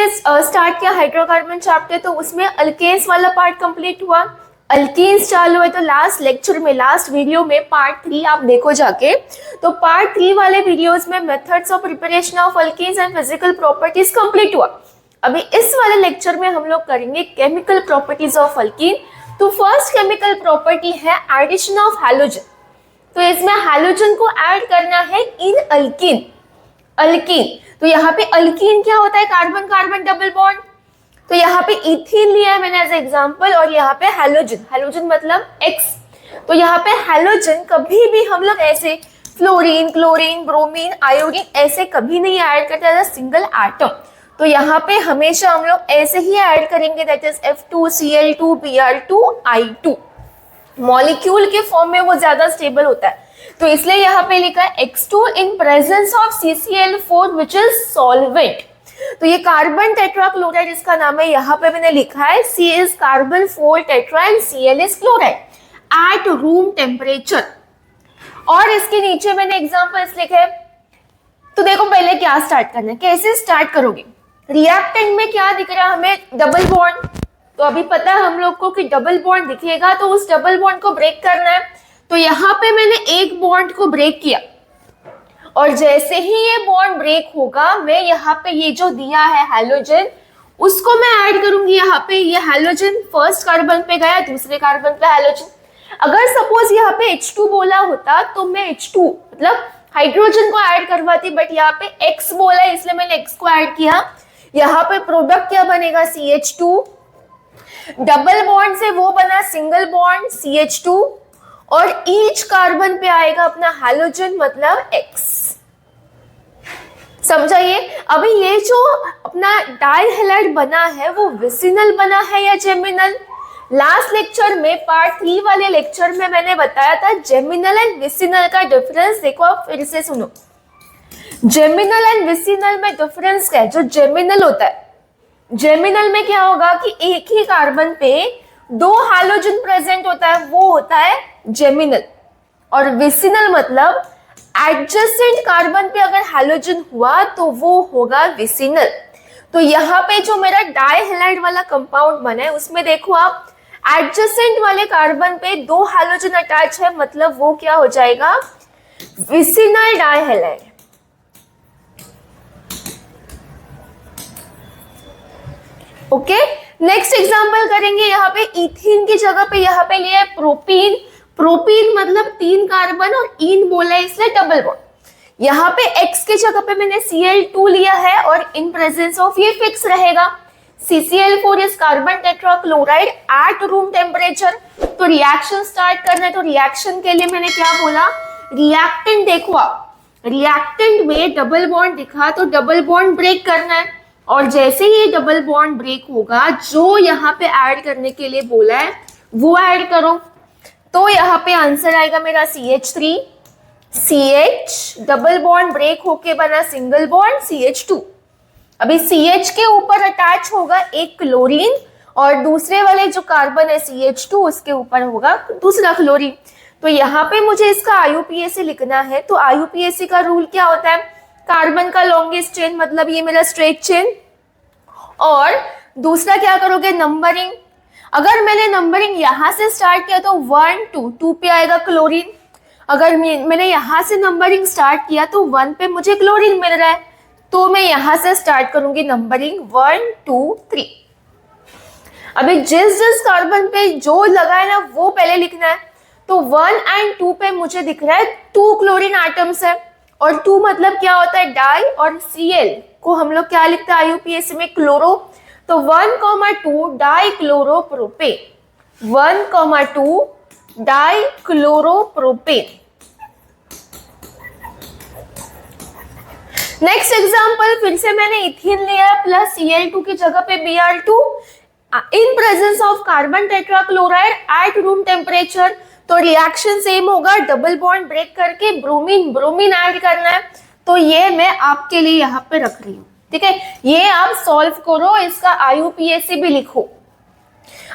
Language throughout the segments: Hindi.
हमने स्टार्ट किया हाइड्रोकार्बन चैप्टर, तो उसमें अल्केन्स वाला पार्ट कंप्लीट हुआ। अल्केन्स चालू है तो लास्ट लेक्चर में, लास्ट वीडियो में पार्ट 3 आप देखो जाके, तो पार्ट 3 वाले वीडियोस में methods of preparation of alkenes and physical properties complete हुआ। अभी इस वाले लेक्चर में हम लोग करेंगे केमिकल प्रॉपर्टीज ऑफ अल्कीन। तो फर्स्ट केमिकल प्रॉपर्टी है एडिशन ऑफ हैलोजन। तो इसमें हैलोजन को ऐड करना है इन अल्कीन। अल्कीन, तो यहाँ पे अल्कीन क्या होता है? Carbon carbon double bond. तो यहाँ पे इथीन लिया है मैंने एज एग्जांपल, और यहाँ पे हैलोजन, हैलोजन मतलब X। तो यहाँ पे हैलोजन कभी भी हम लोग ऐसे फ्लोरीन, क्लोरीन, ब्रोमीन, आयोडीन ऐसे कभी नहीं ऐड करते एज अ सिंगल एटम। तो यहाँ पे हमेशा हम लोग ऐसे ही ऐड करेंगे, दैट इज F2Cl2Br2I2। मॉलिक्यूल के फॉर्म में वो ज्यादा स्टेबल होता है, तो इसलिए यहाँ पे लिखा है X2 in presence of CCl4 which is solvent. तो ये कार्बन टेट्राक्लोराइड इसका नाम है, यहाँ पे मैंने लिखा है C is carbon 4 tetra and Cl is chloride at room temperature. और इसके नीचे मैंने एग्जांपल्स लिखे। तो देखो पहले क्या स्टार्ट करना है, कैसे स्टार्ट करोगे? रिएक्टेंट में क्या दिख रहा है हमें? Double bond. तो अभी पता है हम लोग को कि डबल बॉन्ड दिखेगा तो उस डबल बॉन्ड को ब्रेक करना है। तो यहाँ पे मैंने एक बॉन्ड को ब्रेक किया, और जैसे ही ये बॉन्ड ब्रेक होगा, मैं यहाँ पे ये जो दिया है हैलोजन, उसको मैं ऐड करूंगी। यहाँ पे ये हैलोजन फर्स्ट कार्बन पे गया, दूसरे कार्बन पे हैलोजन। अगर सपोज यहाँ पे H2 बोला होता तो मैं H2 मतलब हाइड्रोजन को ऐड करवाती, बट यहाँ पे X बोला है इसलिए मैंने X को ऐड किया। यहाँ पे प्रोडक्ट क्या बनेगा? CH2। डबल बॉन्ड से वो बना सिंगल बॉन्ड CH2, और ईच कार्बन पे आएगा अपना हैलोजन मतलब X। समझाइए। अभी ये जो अपना डाई हैलाइड बना है वो विसिनल बना है या जेमिनल? लास्ट लेक्चर में पार्ट 3 वाले लेक्चर में मैंने बताया था जेमिनल एंड विसिनल का डिफरेंस। देखो आप फिर से सुनो, जेमिनल एंड विसिनल में डिफरेंस क्या है? जो जेमिनल होता है, जेमिनल में क्या होगा कि एक ही कार्बन पे 2 हैलोजन प्रेजेंट होता है, वो होता है जेमिनल। और विसिनल मतलब एडजेसेंट कार्बन पे अगर हैलोजन हुआ तो वो होगा विसिनल। तो यहाँ पे जो मेरा डाई हैलाइड वाला कंपाउंड बना है उसमें देखो आप, एडजेसेंट वाले कार्बन पे 2 हैलोजन अटैच है, मतलब वो क्या हो जाएगा? Vicinal die halide. Okay, next example करेंगे। यहाँ पे इथीन की जगह पे यहाँ पे लिया है प्रोपीन। प्रोपीन मतलब 3 कार्बन और इन बोला है इसलिए डबल बॉन्ड। यहाँ पे X की जगह पे मैंने Cl2 लिया है, और इन प्रेजेंस ऑफ ये फिक्स रहेगा। CCl4 is carbon tetrachloride at room temperature. तो रिएक्शन स्टार्ट करना है, तो रिएक्शन के लिए मैंने क्या बोला? रिएक्टेंट देखो आप, रिएक्टेंट में डबल बॉन्ड दिखा तो डबल बॉन्ड ब्रेक करना है, और जैसे ही ये डबल बॉन्ड ब्रेक होगा, जो यहाँ पे ऐड करने के लिए बोला है वो ऐड करो। तो यहाँ पे आंसर आएगा मेरा CH3। CH double bond break होके बना सिंगल बॉन्ड CH2। अभी CH के ऊपर अटैच होगा एक क्लोरीन, और दूसरे वाले जो कार्बन है CH2 उसके ऊपर होगा दूसरा क्लोरीन। तो यहाँ पे मुझे इसका IUPAC लिखना है। तो IUPAC का रूल क्या होता है? कार्बन का लॉन्गेस्ट चेन, मतलब ये मेरा स्ट्रेट चेन। और दूसरा क्या करोगे? नंबरिंग। अगर मैंने नंबरिंग यहां से स्टार्ट किया तो 1 2 2 पे आएगा क्लोरीन। अगर मैंने यहां से नंबरिंग स्टार्ट किया तो 1 पे मुझे क्लोरीन मिल रहा है, तो मैं यहां से स्टार्ट करूंगी नंबरिंग 1 2 3। अभी जिस जिस कार्बन पे जो लगा है ना वो पहले लिखना है। तो 1 एंड 2 पे मुझे दिख रहा है 2 क्लोरीन एटम्स है, और 2 मतलब क्या होता है? डाई, और Cl को हम लोग क्या लिखते हैं IUPAC में? क्लोरो। तो 1,2 di chloropropane, 1,2 di chloropropane. Next example फिर से मैंने इथीन लिया है प्लस Cl2 की जगह पे Br2 in presence of carbon tetrachloride at room temperature. तो रिएक्शन सेम होगा, डबल बॉन्ड ब्रेक करके ब्रोमीन ब्रोमीन ऐड करना है। तो ये मैं आपके लिए यहाँ पे रख रही हूँ, ठीक है? ये आप सॉल्व करो, इसका IUPAC भी लिखो।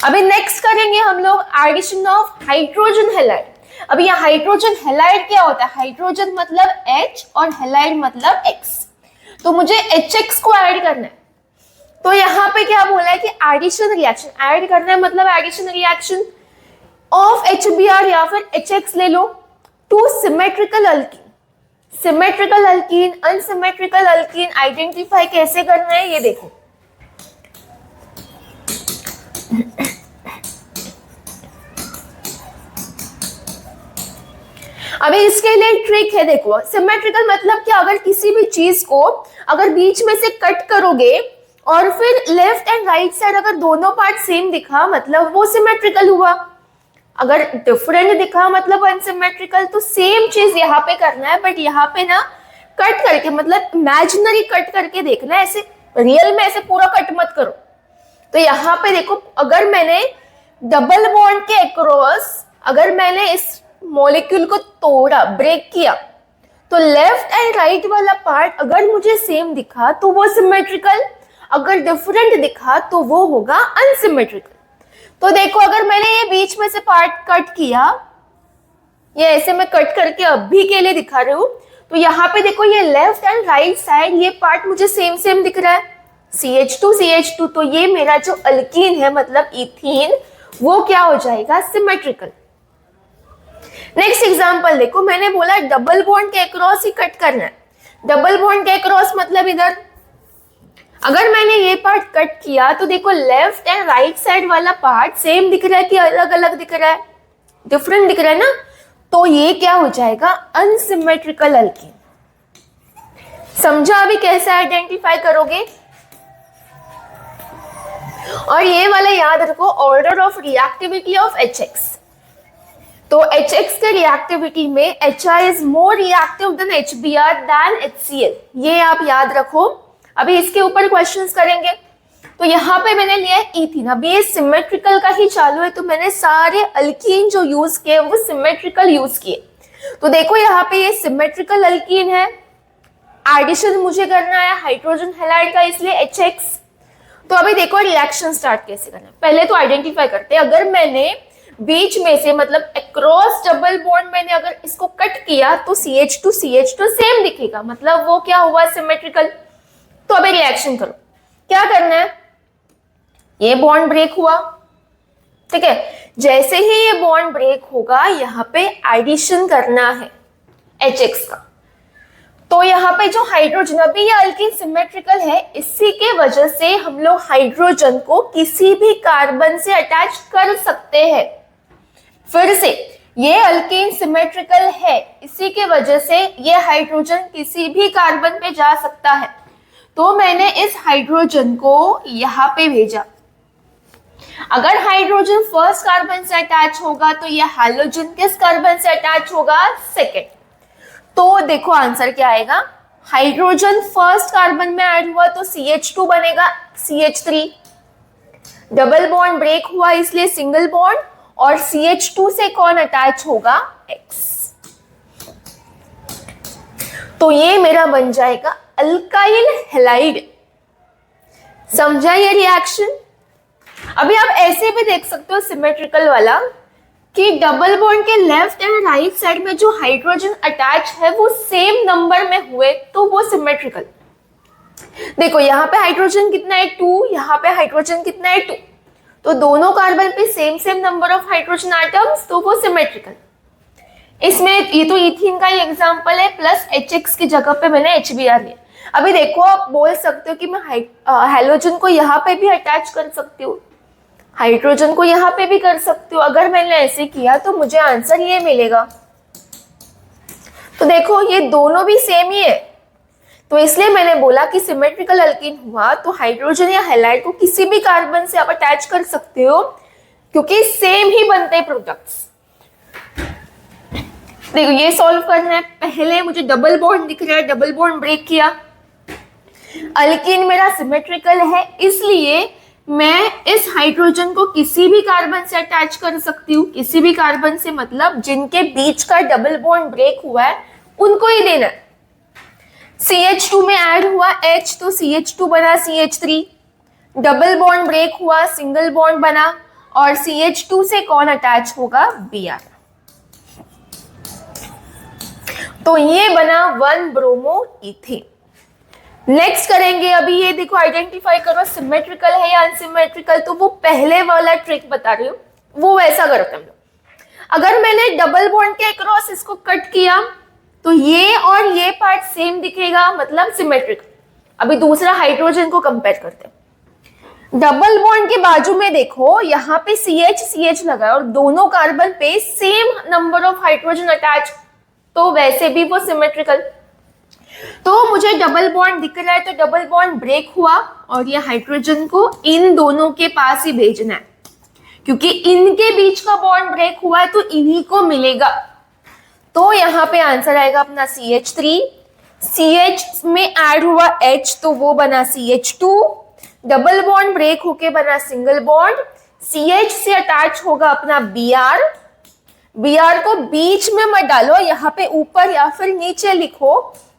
अभी नेक्स्ट करेंगे हम लोग एडिशन ऑफ हाइड्रोजन हैलाइड। अब ये हाइड्रोजन हैलाइड क्या होता है? हाइड्रोजन मतलब H और हैलाइड मतलब X। तो मुझे HX को ऐड करना है। तो यहाँ पे क्या बोला है कि एडिशन रिएक्शन, ऐड करना है मतलब एडिशन रिएक्शन ऑफ HBr या फिर HX ले लो to symmetrical alkene. Symmetrical alkene, unsymmetrical alkene identify कैसे करना है ये देखो। अभी इसके लिए ट्रिक है, देखो सिमेट्रिकल मतलब कि अगर किसी भी चीज को अगर बीच में से कट करोगे और फिर लेफ्ट एंड राइट साइड अगर दोनों पार्ट सेम दिखा मतलब वो सिमेट्रिकल हुआ, अगर डिफरेंट दिखा मतलब अनसिमेट्रिकल। तो सेम चीज यहाँ पे करना है, बट यहाँ पे ना कट करके मतलब इमेजिनरी कट करके देखना है, ऐसे रियल में ऐसे पूरा कट मत करो। तो यहाँ पे देखो अगर मैंने डबल बॉन्ड के अक्रॉस अगर मैंने इस मॉलिक्यूल को तोड़ा, ब्रेक किया, तो लेफ्ट एंड राइट वाला पार्ट अगर मुझे सेम दिखा तो वो सिमेट्रिकल, अगर डिफरेंट दिखा तो वो होगा अनसिमेट्रिकल। तो देखो अगर मैंने ये बीच में से पार्ट कट किया, ये ऐसे मैं कट करके अभी के लिए दिखा रही हूं, तो यहाँ पे देखो ये लेफ्ट एंड राइट साइड ये पार्ट मुझे सेम सेम दिख रहा है, CH2 CH2। तो ये मेरा जो अल्कीन है मतलब इथीन, वो क्या हो जाएगा, सिमेट्रिकल। नेक्स्ट एग्जांपल देखो, मैंने बोला डबल बॉन्ड के अक्रॉस ही कट करना है। डबल बॉन्ड के अक्रॉस मतलब इधर अगर मैंने ये पार्ट कट किया तो देखो लेफ्ट एंड राइट साइड वाला पार्ट सेम दिख रहा है कि अलग अलग दिख रहा है, डिफरेंट दिख रहा है ना। तो ये क्या हो जाएगा, अनसिमेट्रिकल अल्कीन। समझा अभी कैसे आइडेंटिफाई करोगे। और ये वाला याद रखो, order of reactivity of HX। तो HX के रिएक्टिविटी में HI is more reactive than HBr than HCl, ये आप याद रखो। अभी इसके ऊपर क्वेश्चंस करेंगे। तो यहाँ पे मैंने लिया है इथीन, अभी ये सिमेट्रिकल का ही चालू है, तो मैंने सारे अल्कीन जो यूज किए वो सिमेट्रिकल यूज किए। तो देखो यहाँ पे ये सिमेट्रिकल अल्कीन है, एडिशन मुझे करना है हाइड्रोजन हैलाइड का, इसलिए HX। तो अभी देखो रिएक्शन स्टार्ट कैसे करना है, पहले तो आइडेंटिफाई करते हैं। अगर मैंने बीच में से मतलब अक्रॉस डबल बॉन्ड मैंने अगर इसको कट किया तो CH2 CH2 सेम दिखेगा, मतलब वो क्या हुआ, सिमेट्रिकल। तो अभी रिएक्शन करो, क्या करना है, ये बॉन्ड ब्रेक हुआ, ठीक है। जैसे ही ये बॉन्ड ब्रेक होगा यहाँ पे एडिशन करना है HX का। तो यहाँ पे जो हाइड्रोजन, अभी ये अल्कीन सिमेट्रिकल है, इसी के वजह से हम लोग हाइड्रोजन को किसी भी कार्बन से अटैच कर सकते हैं। फिर से ये अल्कीन सिमेट्रिकल है, इसी के वजह से ये हाइड्रोजन किसी भी कार्बन पे जा सकता है। तो मैंने इस हाइड्रोजन को यहाँ पे भेजा। अगर हाइड्रोजन फर्स्ट कार्बन से अटैच होगा तो ये हैलोजन किस कार्बन से अटैच होगा, सेकेंड। तो देखो आंसर क्या आएगा, हाइड्रोजन फर्स्ट कार्बन में ऐड हुआ तो CH2 बनेगा CH3, डबल बॉन्ड ब्रेक हुआ इसलिए सिंगल बॉन्ड, और CH2 से कौन अटैच होगा, X। तो ये मेरा बन जाएगा अल्काइल हैलाइड। समझा ये रिएक्शन। अभी आप ऐसे भी देख सकते हो सिमेट्रिकल वाला कि डबल बॉन्ड के लेफ्ट एंड राइट साइड में जो हाइड्रोजन अटैच है वो सेम नंबर में हुए तो वो सिमेट्रिकल। देखो यहाँ पे हाइड्रोजन कितना है 2, यहाँ पे हाइड्रोजन कितना है 2, तो दोनों कार्बन पे same same number of hydrogen atoms, तो वो सिमेट्रिकल। इसमें ये तो इथीन का ही एग्जांपल है, प्लस HX की जगह पे मैंने HBr लिया। अभी देखो आप बोल सकते हो कि मैं हैलोजन को यहाँ पे भी अटैच कर सकती हूँ, हाइड्रोजन को यहाँ पे भी कर सकती हूँ। अगर मैंने ऐसे किया तो मुझे आंसर ये मिलेगा। तो देखो ये दोनों भी सेम ही है, तो इसलिए मैंने बोला कि सिमेट्रिकल अल्कीन हुआ तो हाइड्रोजन या हैलाइड को किसी भी कार्बन से आप अटैच कर सकते हो, क्योंकि सेम ही बनते हैं प्रोडक्ट्स। देखो ये सॉल्व करना है, पहले मुझे डबल बॉन्ड दिख रहा है, डबल बॉन्ड ब्रेक किया, अल्कीन मेरा सिमेट्रिकल है, इसलिए मैं इस हाइड्रोजन को किसी भी कार्बन से अटैच कर सकती हूँ। किसी भी कार्बन से मतलब जिनके बीच का डबल बॉन्ड ब्रेक हुआ है उनको ही देना है। CH2 में ऐड हुआ H तो CH2 बना CH3, डबल बॉन्ड ब्रेक हुआ सिंगल बॉन्ड बना, और CH2 से कौन अटैच होगा, Br। तो ये बना 1 ब्रोमो इथेन। नेक्स्ट करेंगे, अभी ये देखो आइडेंटिफाई करो सिमेट्रिकल है या अनसिमेट्रिकल। तो वो पहले वाला ट्रिक बता रही हूँ, वो वैसा करते हम लोग। अगर मैंने डबल बॉन्ड के अक्रॉस इसको कट किया तो ये और ये पार्ट सेम दिखेगा, मतलब सिमेट्रिकल। अभी दूसरा हाइड्रोजन को कंपेयर करते हैं। डबल बॉन्ड के बाजू में देखो, यहाँ पे CH CH लगा है और दोनों कार्बन पे same number of hydrogen attach, तो वैसे भी वो सिमेट्रिकल। तो मुझे डबल बॉन्ड दिख रहा है तो डबल बॉन्ड ब्रेक हुआ और ये हाइड्रोजन को इन दोनों के पास ही भेजना है, क्योंकि इनके बीच का बॉन्ड ब्रेक हुआ है तो इन्हीं को मिलेगा। तो यहाँ पे आंसर आएगा अपना CH3। CH में ऐड हुआ H तो वो बना CH2। डबल बॉन्ड ब्रेक होके बना सिंगल बॉन्ड। CH से अटैच होगा अपना Br। Br को बीच में मत डालो, यहाँ पे ऊपर या फिर नीचे लिखो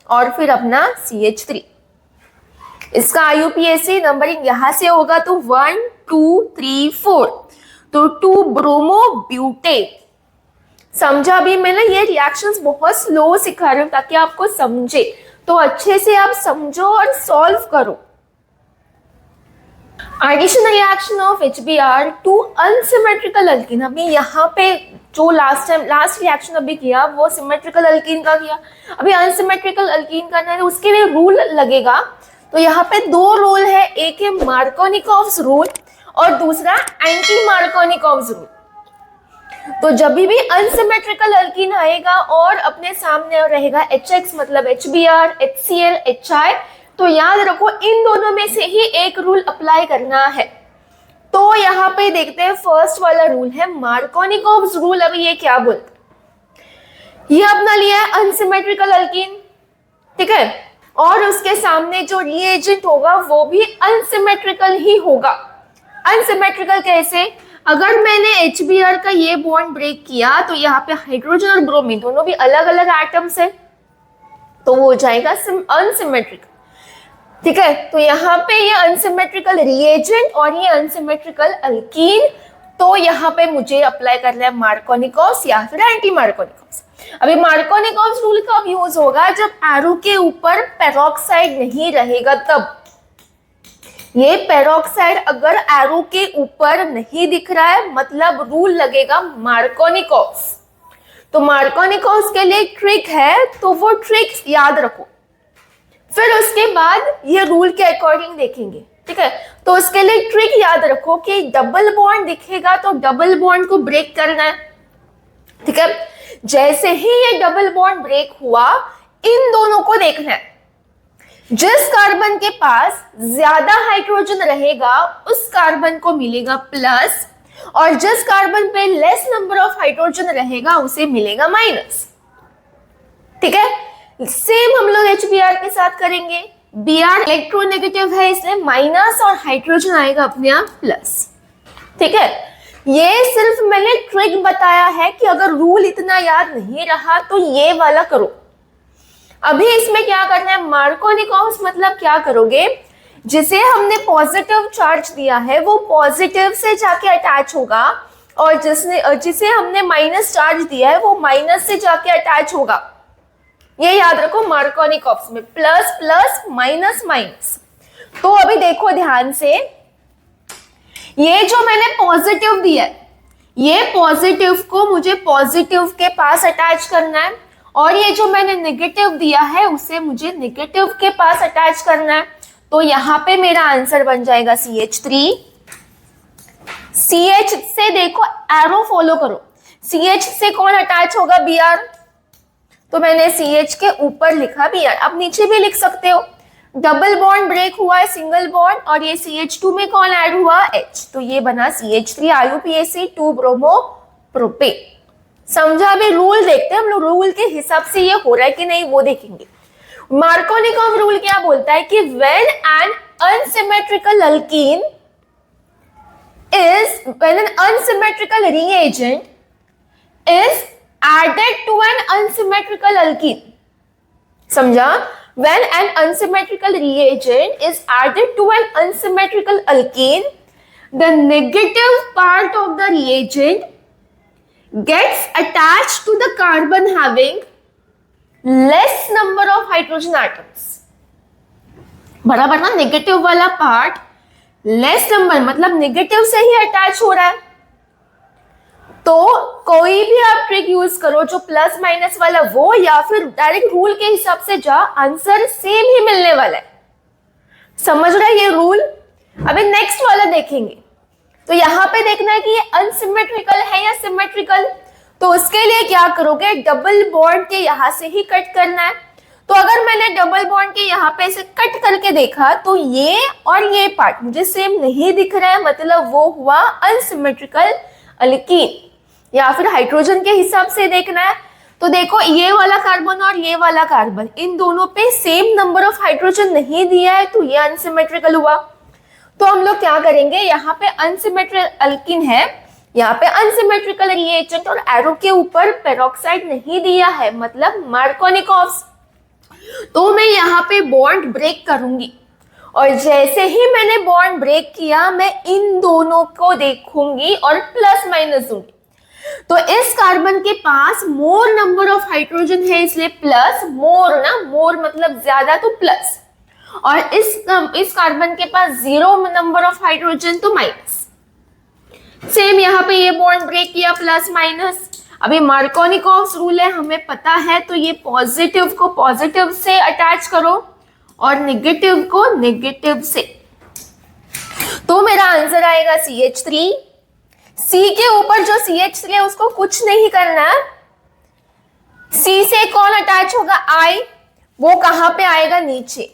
और फिर अपना CH3। इसका IUPAC नंबरिंग यहां से होगा तो 1 2 3 4, तो 2 ब्रोमो ब्यूटेट। समझा? भी मैंने ये रिएक्शंस बहुत स्लो सिखा रही हूं ताकि आपको समझे, तो अच्छे से आप समझो और सॉल्व करो। Addition reaction of HBr to unsymmetrical alkene. अभी यहाँ पे जो लास्ट रिएक्शन अभी किया वो सिमेट्रिकल अल्कीन का किया, अभी अनसिमेट्रिकल अल्कीन करना है तो उसके लिए रूल लगेगा। तो यहाँ पे दो रूल है, एक है मार्कोनिकॉव्स रूल और दूसरा एंटी मार्कोनिकॉव्स रूल। तो जब भी अनसिमेट्रिकल अल्कीन आएगा और अपने सामने रहेगा HX मतलब HBr, HCl, HI, तो याद रखो इन दोनों में से ही एक रूल अप्लाई करना है। तो यहाँ पे देखते हैं फर्स्ट वाला रूल है मार्कोनिकॉव्स रूल। अभी ये क्या बोलते हैं, ये अपना लिया है अनसिमेट्रिकल अल्कीन, ठीक है, और उसके सामने जो रिएजेंट होगा वो भी अनसिमेट्रिकल ही होगा। अनसिमेट्रिकल कैसे, अगर मैंने HBr का ये बॉन्ड ब्रेक किया तो यहाँ पे हाइड्रोजन और ब्रोमीन दोनों भी अलग अलग एटम्स है, तो वो हो जाएगा अनसिमेट्रिकल, ठीक है। तो यहाँ पे ये अनसिमेट्रिकल रिएजेंट और ये अनसिमेट्रिकल अल्कीन, तो यहाँ पे मुझे अप्लाई करना है मार्कोनिकॉव्स या फिर एंटी मार्कोनिकॉव्स। अभी मार्कोनिकॉव्स रूल कब यूज होगा, जब एरो के ऊपर पेरोक्साइड नहीं रहेगा तब। ये पेरोक्साइड अगर एरो के ऊपर नहीं दिख रहा है मतलब रूल लगेगा मार्कोनिकॉव्स। तो मार्कोनिकॉव्स के लिए ट्रिक है, तो वो ट्रिक याद रखो, फिर उसके बाद ये रूल के अकॉर्डिंग देखेंगे, ठीक है। तो उसके लिए ट्रिक याद रखो कि डबल बॉन्ड दिखेगा तो डबल बॉन्ड को ब्रेक करना है, ठीक है। जैसे ही ये डबल बॉन्ड ब्रेक हुआ, इन दोनों को देखना है, जिस कार्बन के पास ज्यादा हाइड्रोजन रहेगा उस कार्बन को मिलेगा प्लस, और जिस कार्बन पे लेस नंबर ऑफ हाइड्रोजन रहेगा उसे मिलेगा माइनस, ठीक है। सेम हम लोग HBr के साथ करेंगे। Br इलेक्ट्रोनेगेटिव है इसलिए माइनस और हाइड्रोजन आएगा अपने आप प्लस, ठीक है। ये सिर्फ मैंने ट्रिक बताया है कि अगर रूल इतना याद नहीं रहा तो ये वाला करो। अभी इसमें क्या करना है, मार्कोनिकॉव्स मतलब क्या करोगे, जिसे हमने पॉजिटिव चार्ज दिया है वो पॉजिटिव से जाके अटैच होगा, और जिसे हमने माइनस चार्ज दिया है वो माइनस से जाके अटैच होगा। ये याद रखो मार्कोनिकॉव्स में प्लस प्लस माइनस माइनस। तो अभी देखो ध्यान से, ये जो मैंने पॉजिटिव दिया है, ये पॉजिटिव को मुझे पॉजिटिव के पास अटैच करना है, और ये जो मैंने नेगेटिव दिया है उसे मुझे नेगेटिव के पास अटैच करना है। तो यहाँ पे मेरा आंसर बन जाएगा CH3। CH से देखो एरो फॉलो करो, CH से कौन अटैच होगा, Br, तो मैंने CH के ऊपर लिखा Br। अब नीचे भी लिख सकते हो, डबल बॉन्ड ब्रेक हुआ है सिंगल बॉन्ड, और ये CH2 में कौन ऐड हुआ, H, तो ये बना CH3 IUPAC 2 ब्रोमो प्रोपेन। समझा? भी रूल देखते हैं हम लोग, रूल के हिसाब से ये हो रहा है कि नहीं वो देखेंगे। मार्कोनिकॉव रूल क्या बोलता है कि when an unsymmetrical reagent is added to an unsymmetrical alkene, समझा? When an unsymmetrical reagent is added to an unsymmetrical alkene, the negative part of the reagent gets attached to the carbon having less number of hydrogen atoms. बराबर ना, नेगेटिव वाला पार्ट लेस नंबर मतलब नेगेटिव से ही अटैच हो रहा है। तो कोई भी आप ट्रिक यूज करो, जो प्लस माइनस वाला वो या फिर डायरेक्ट रूल के हिसाब से जा, आंसर सेम ही मिलने वाला है। समझ रहा है ये रूल? अभी नेक्स्ट वाला देखेंगे। तो यहाँ पे देखना है कि ये अनसिमेट्रिकल है या सिमेट्रिकल। तो उसके लिए क्या करोगे, डबल बॉन्ड के यहाँ से ही कट करना है। तो अगर मैंने डबल बॉन्ड के यहाँ पे से कट करके देखा तो ये और ये पार्ट मुझे सेम नहीं दिख रहा है, मतलब वो हुआ अनसिमेट्रिकल अल्कीन। या फिर हाइड्रोजन के हिसाब से देखना है तो देखो ये वाला कार्बन और ये वाला कार्बन, इन दोनों पे सेम नंबर ऑफ हाइड्रोजन नहीं दिया है, तो ये अनसिमेट्रिकल हुआ। तो हम लोग क्या करेंगे, यहाँ पे अनसिमेट्रिकल अल्कीन है, यहाँ पे अनसिमेट्रिकल रिएजेंट और एरो के ऊपर पेरोक्साइड नहीं दिया है, मतलब मार्कोनिकॉव्स। तो मैं यहाँ पे बॉन्ड ब्रेक करूंगी और जैसे ही मैंने बॉन्ड ब्रेक किया मैं इन दोनों को देखूंगी और प्लस माइनस दूंगी। तो इस कार्बन के पास मोर नंबर ऑफ हाइड्रोजन है इसलिए प्लस, मोर ना, मोर मतलब ज्यादा तो प्लस, और इस कार्बन के पास 0 नंबर ऑफ हाइड्रोजन तो माइनस। सेम यहाँ पे ये बॉन्ड ब्रेक किया, प्लस माइनस। अभी मार्कोनिकॉव्स रूल है, हमें पता है, तो ये पॉजिटिव को पॉजिटिव से अटैच करो और नेगेटिव को नेगेटिव से। तो मेरा आंसर आएगा CH3। C के ऊपर जो CH3 है उसको कुछ नहीं करना है। C से कौन अटैच होगा, I, वो कहां पे आएगा, नीचे।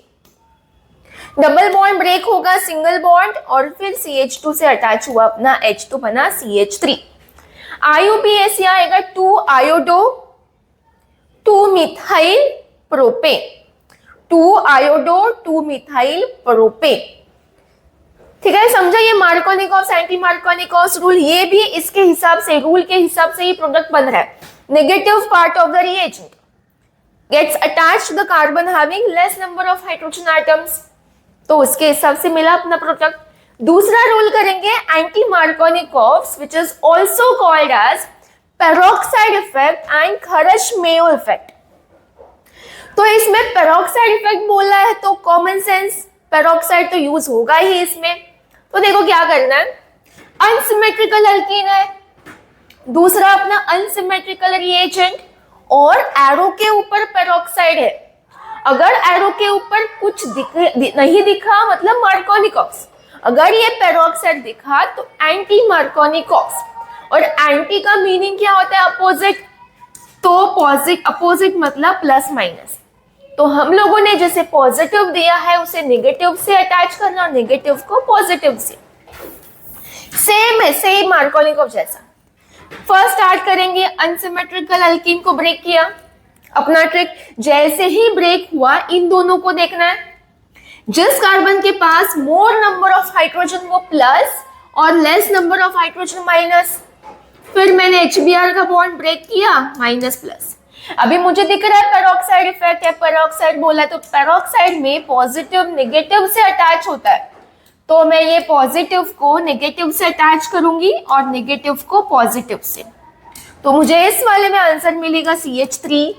डबल बॉन्ड ब्रेक होगा, सिंगल बॉन्ड, और फिर CH2 से अटैच हुआ अपना H, तो बना CH3। IUPAC आएगा 2 iodo 2 methyl propane, 2 iodo 2 methyl propane. ठीक है, समझा? ये मार्कोनिकॉव्स एंटी मार्कोनिकॉव्स रूल, ये भी इसके हिसाब से, रूल के हिसाब से ही प्रोडक्ट बन रहा है। Negative part of the reagent gets attached to the carbon having less number of hydrogen atoms, तो उसके हिसाब से मिला अपना प्रोडक्ट। दूसरा रूल करेंगे anti Markovnikov's, which is also called as peroxide effect and Kharasch Mayo effect. तो इसमें पेरोक्साइड इफेक्ट बोला है तो कॉमन सेंस पेरोक्साइड तो यूज होगा ही इसमें। तो देखो क्या करना है, अनसिमेट्रिकल अल्कीन है, दूसरा अपना अनसिमेट्रिकल रिएजेंट, और एरो के ऊपर पेरोक्साइड है। अगर एरो के ऊपर कुछ नहीं दिखा मतलब मार्कोनिकॉव्स, अगर ये पेरोक्साइड दिखा तो एंटी मार्कोनिकॉव्स। और एंटी का मीनिंग क्या होता है, अपोजिट। तो अपोजिट मतलब प्लस माइनस। तो हम लोगों ने जैसे पॉजिटिव दिया है उसे नेगेटिव से अटैच करना और नेगेटिव को पॉजिटिव से। सेम है, सेम मार्कोनिकॉव जैसा। फर्स्ट स्टार्ट करेंगे, अनसिमेट्रिकल अल्कीन को ब्रेक किया, अपना ट्रिक जैसे ही ब्रेक हुआ इन दोनों को देखना है। जिस कार्बन के पास मोर नंबर ऑफ हाइड्रोजन वो प्लस और less number of hydrogen minus. फिर मैंने HBr का बॉन्ड ब्रेक किया, माइनस प्लस। अभी मुझे दिख रहा है पेरोक्साइड इफेक्ट है, पेरोक्साइड बोला है, तो पेरोक्साइड में पॉजिटिव नेगेटिव से अटैच होता है, तो मैं ये पॉजिटिव को नेगेटिव से अटैच करूंगी और नेगेटिव को पॉजिटिव से। तो मुझे इस वाले में आंसर मिलेगा CH3।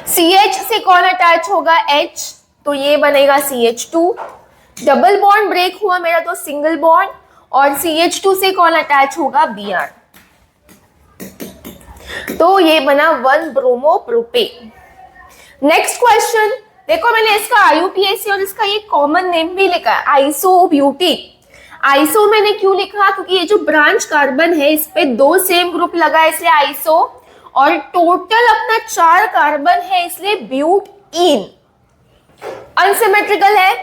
CH से कौन अटैच होगा, H, तो ये बनेगा CH2। डबल बॉन्ड ब्रेक हुआ मेरा तो सिंगल बॉन्ड, और CH2 से कौन अटैच होगा, Br, तो ये बना 1 ब्रोमो प्रोपेन। नेक्स्ट क्वेश्चन देखो, मैंने इसका IUPAC और इसका ये कॉमन नेम भी लिखा है, आइसोब्यूटीन। आइसो मैंने क्यों लिखा, क्योंकि ये जो ब्रांच कार्बन है इस पे 2 सेम ग्रुप लगा है इसलिए आइसो, और टोटल अपना 4 कार्बन है इसलिए ब्यूटीन। अनसिमेट्रिकल है,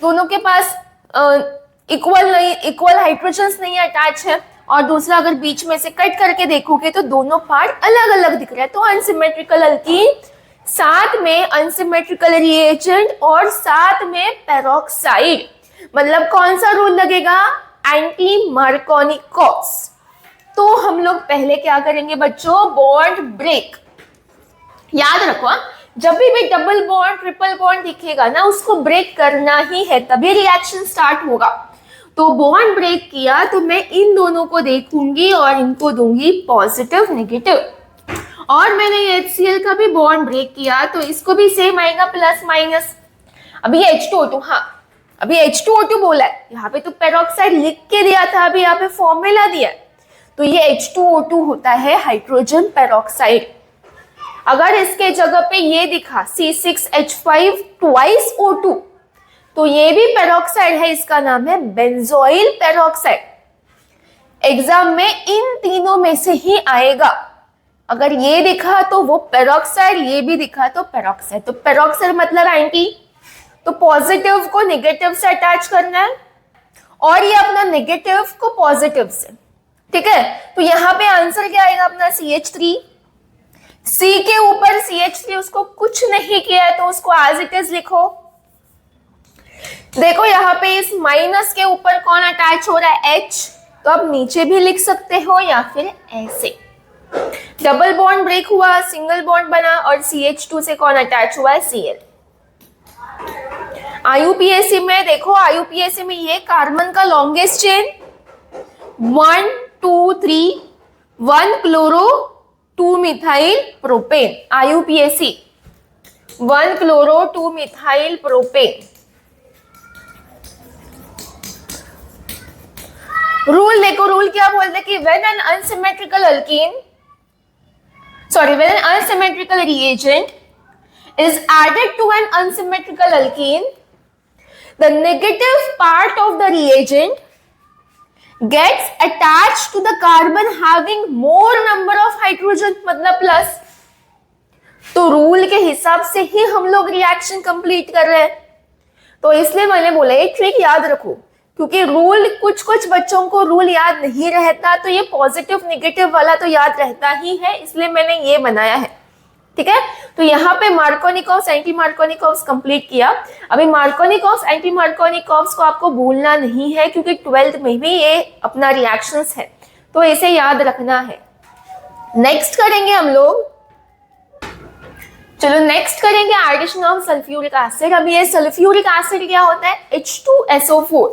दोनों के पास इक्वल हाइड्रोजन नहीं अटैच है, और दूसरा अगर बीच में से कट करके देखोगे तो दोनों पार्ट अलग अलग दिख रहे हैं। तो अनसिमेट्रिकल अल्कीन, साथ में अनसिमेट्रिकल रिएजेंट और साथ में पेरोक्साइड, मतलब कौन सा रूल लगेगा, एंटी मार्कोनिकॉव्स। तो हम लोग पहले क्या करेंगे बच्चों, बॉन्ड ब्रेक। याद रखो, जब भी डबल बॉन्ड ट्रिपल बॉन्ड दिखेगा ना उसको ब्रेक करना ही है, तभी रिएक्शन स्टार्ट होगा। तो बॉन्ड ब्रेक किया तो मैं इन दोनों को देखूंगी और इनको दूंगी पॉजिटिव नेगेटिव। और मैंने HCl का भी बॉन्ड ब्रेक किया तो इसको भी सेम आएगा, प्लस माइनस। अभी ये H2O2, हाँ अभी H2O2 बोला है, यहाँ पे तो पेरोक्साइड लिख के दिया था, अभी यहाँ पे फॉर्मूला दिया है, तो ये H2O2 होता है हाइड्रोजन पेरोक्साइड। अगर इसके जगह पे ये दिखा C6H5 ट्वाइस O2, तो ये भी पेरोक्साइड है, इसका नाम है बेंजोइल पेरोक्साइड। एग्जाम में इन तीनों में से ही आएगा, अगर ये दिखा तो वो पेरोक्साइड, ये भी दिखा तो पेरोक्साइड। तो पेरोक्साइड मतलब एंटी, तो पॉजिटिव को नेगेटिव से अटैच करना है और ये अपना नेगेटिव को पॉजिटिव से, ठीक है। तो यहाँ पे आंसर क्या आएगा अपना CH3। C के ऊपर CH3 उसको कुछ नहीं किया है तो उसको एज इट इज लिखो। देखो यहाँ पे इस माइनस के ऊपर कौन अटैच हो रहा है, H, तो आप नीचे भी लिख सकते हो या फिर ऐसे। डबल बॉन्ड ब्रेक हुआ, सिंगल बॉन्ड बना और CH2 से कौन अटैच हुआ है, Cl। IUPAC में देखो, IUPAC में ये कार्बन का longest chain 1 2 3 1 chloro 2 methyl propane. IUPAC 1 chloro 2 methyl propane. Rule देखो, रूल क्या बोलते हैं कि when an unsymmetrical reagent is added to an unsymmetrical alkene, the negative part of the reagent gets attached to the carbon having more number of hydrogen, मतलब प्लस। तो रूल के हिसाब से ही हम लोग रिएक्शन कंप्लीट कर रहे हैं, तो इसलिए मैंने बोला ये ट्रिक याद रखो, क्योंकि रूल कुछ बच्चों को रूल याद नहीं रहता, तो ये पॉजिटिव नेगेटिव वाला तो याद रहता ही है, इसलिए मैंने ये बनाया है, ठीक है। तो यहाँ पे मार्कोनिकॉव्स एंटी मार्कोनिकॉव्स कंप्लीट किया। अभी मार्कोनिकॉव्स एंटी मार्कोनिकॉव्स को आपको भूलना नहीं है, क्योंकि 12th में भी ये अपना रिएक्शंस है, तो इसे याद रखना है। नेक्स्ट करेंगे हम लोग, चलो नेक्स्ट करेंगे एडिशन ऑफ सल्फ्यूरिक एसिड। अब ये सल्फ्यूरिक एसिड क्या होता है, H2SO4।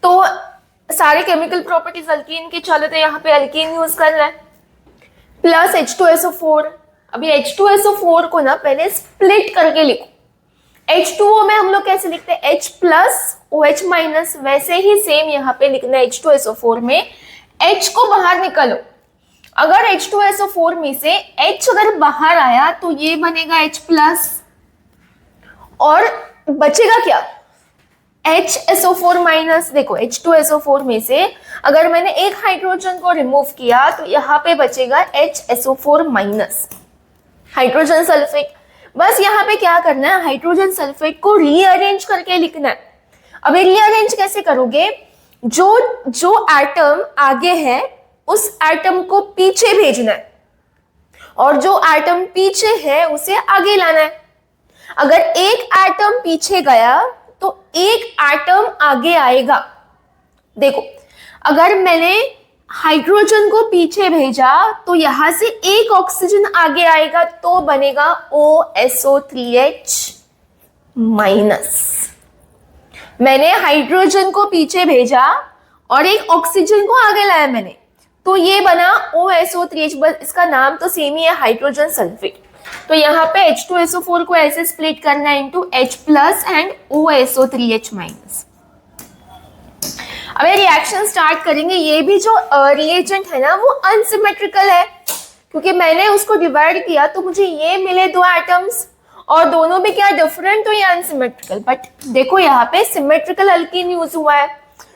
तो सारे केमिकल प्रॉपर्टीज अल्कीन के चले, तो यहाँ पे अल्कीन यूज कर रहा है प्लस H2SO4। अभी H2SO4 को ना पहले स्प्लिट करके लिखो। H2O में हम लोग कैसे लिखते हैं, H प्लस OH माइनस, वैसे ही सेम यहाँ पे लिखना है H2SO4 में। H को बाहर निकालो, अगर H2SO4 में से H अगर बाहर आया तो ये बनेगा H प्लस, और बचेगा क्या, HSO4 माइनस। देखो H2SO4 में से अगर मैंने एक हाइड्रोजन को रिमूव किया तो यहाँ पे बचेगा HSO4 माइनस, हाइड्रोजन सल्फेट। बस यहाँ पे क्या करना है, हाइड्रोजन सल्फेट को रीअरेंज करके लिखना है। अभी रीअरेंज कैसे करोगे, जो एटम आगे है उस एटम को पीछे भेजना है, और जो एटम पीछे है उसे आगे लाना है। अगर एक एटम पीछे गया तो एक एटम आगे आएगा। देखो अगर मैंने हाइड्रोजन को पीछे भेजा तो यहां से एक ऑक्सीजन आगे आएगा, तो बनेगा OSO3H माइनस। मैंने हाइड्रोजन को पीछे भेजा और एक ऑक्सीजन को आगे लाया मैंने, तो ये बना OSO3H, बस इसका नाम तो सेम ही है, हाइड्रोजन सल्फेट। तो यहाँ पे H2SO4 को ऐसे स्प्लिट करना है into H plus and OSO3H minus. अब ये रिएक्शन स्टार्ट करेंगे। ये भी जो रिएजेंट है ना वो अनसिमेट्रिकल है, क्योंकि मैंने उसको डिवाइड किया तो मुझे ये मिले दो एटम्स, और दोनों भी क्या डिफरेंट, तो ये अनसिमेट्रिकल। बट देखो यहाँ पे सिमेट्रिकल अल्कीन यूज हुआ है,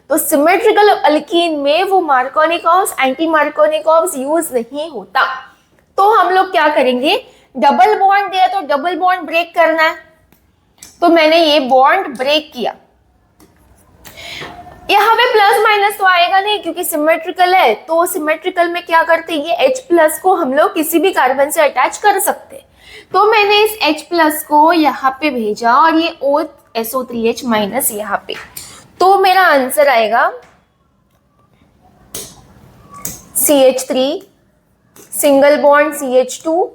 तो सिमेट्रिकल अल्कीन में वो मार्कोनिकॉव्स एंटी मार्कोनिकॉव्स यूज नहीं होता। तो हम लोग क्या करेंगे, डबल बॉन्ड दिया तो डबल बॉन्ड ब्रेक करना है, तो मैंने ये बॉन्ड ब्रेक किया। यहाँ पे प्लस माइनस तो आएगा नहीं क्योंकि सिमेट्रिकल है, तो सिमेट्रिकल में क्या करते हैं, ये H प्लस को हम लोग किसी भी कार्बन से अटैच कर सकते हैं। तो मैंने इस H प्लस को यहाँ पे भेजा और ये OSO3H माइनस यहाँ पे, तो मेरा आंसर आएगा CH3 सिंगल बॉन्ड CH2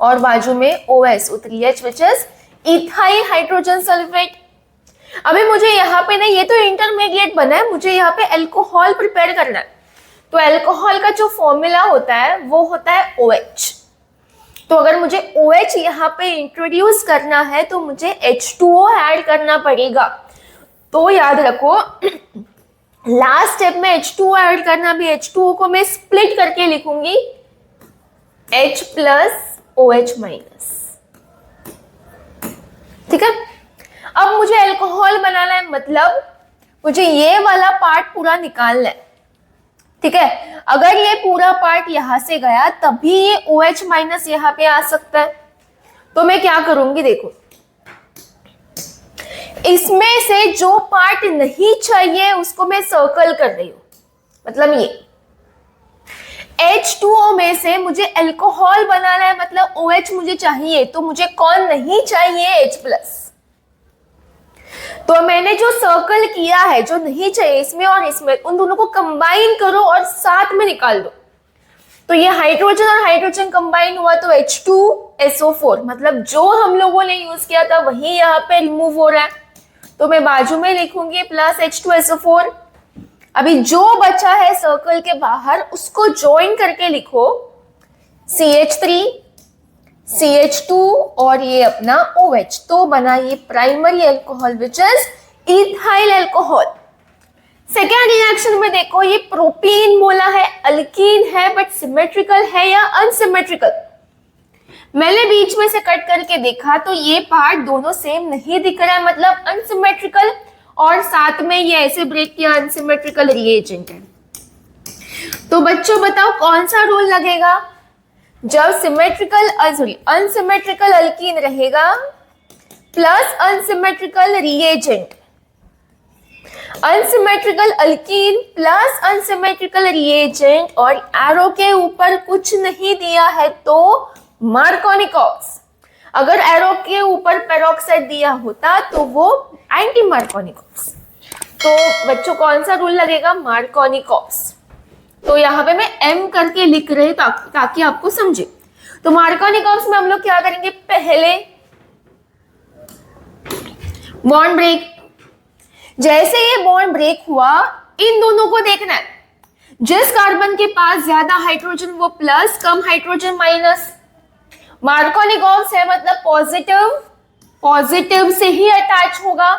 और बाजू में OSO3H which is ethyl hydrogen sulphate. अभी मुझे यहाँ पे ना, ये तो इंटरमीडिएट बना है, मुझे यहाँ पे अल्कोहल प्रिपेयर करना है। तो अल्कोहल का जो फॉर्मूला होता है वो होता है OH। तो अगर मुझे OH यहाँ पे इंट्रोड्यूस करना है तो मुझे H2O ऐड करना पड़ेगा। तो याद रखो लास्ट स्टेप में H2O ऐड करना भी, H2O को मैं स्प्लिट करके लिखूंगी H प्लस OH माइनस। ठीक है, अब मुझे अल्कोहल बनाना है, मतलब मुझे ये वाला पार्ट पूरा निकालना है। ठीक है, अगर ये पूरा पार्ट यहां से गया तभी ये OH माइनस यहाँ पे आ सकता है। तो मैं क्या करूंगी, देखो इसमें से जो पार्ट नहीं चाहिए उसको मैं सर्कल कर रही हूं, मतलब ये H2O में से मुझे अल्कोहल बनाना है, मतलब OH मुझे चाहिए, तो मुझे कौन नहीं चाहिए, H प्लस। तो मैंने जो सर्कल किया है, जो नहीं चाहिए इसमें और इसमें, उन दोनों को कंबाइन करो और साथ में निकाल दो। तो ये हाइड्रोजन और हाइड्रोजन कंबाइन हुआ तो H2SO4, मतलब जो हम लोगों ने यूज किया था वही यहाँ पे रिमूव हो रहा है। तो मैं बाजू में लिखूंगी प्लस H2SO4। अभी जो बचा है सर्कल के बाहर उसको ज्वाइन करके लिखो CH3 CH2 और ये अपना OH, तो बना ये primary alcohol which is ethyl alcohol. Second reaction में देखो, ये प्रोपीन बोला है, अल्कीन है, बट सिमेट्रिकल है या अनसिमेट्रिकल। मैंने बीच में से कट करके देखा तो ये पार्ट दोनों सेम नहीं दिख रहा है, मतलब अनसिमेट्रिकल, और साथ में ये ऐसे ब्रेक किया अनसिमेट्रिकल रिएजेंट है। तो बच्चों बताओ कौन सा रूल लगेगा, जब सिमेट्रिकल सॉरी अनसिमेट्रिकल अल्कीन रहेगा plus unsymmetrical reagent, unsymmetrical alkyne plus unsymmetrical reagent और एरो के ऊपर कुछ नहीं दिया है तो मार्कोनिकॉप्स। अगर एरो के ऊपर पेरोक्साइड दिया होता तो वो एंटी मार्कोनिकॉप्स। तो बच्चों कौन सा रूल लगेगा, मार्कोनिकॉप्स। तो यहाँ पे मैं M करके लिख रही हूँ ताकि आपको समझे। तो मार्कोनिकॉप्स में हम लोग क्या करेंगे, पहले बॉन्ड ब्रेक, जैसे ये बॉन्ड ब्रेक हुआ इन दोनों को देखना है, जिस कार्बन के पास ज्यादा हाइड्रोजन वो प्लस, कम हाइड्रोजन माइनस। मार्कोनिकॉप्स है मतलब पॉजिटिव, पॉजिटिव से ही अटैच होगा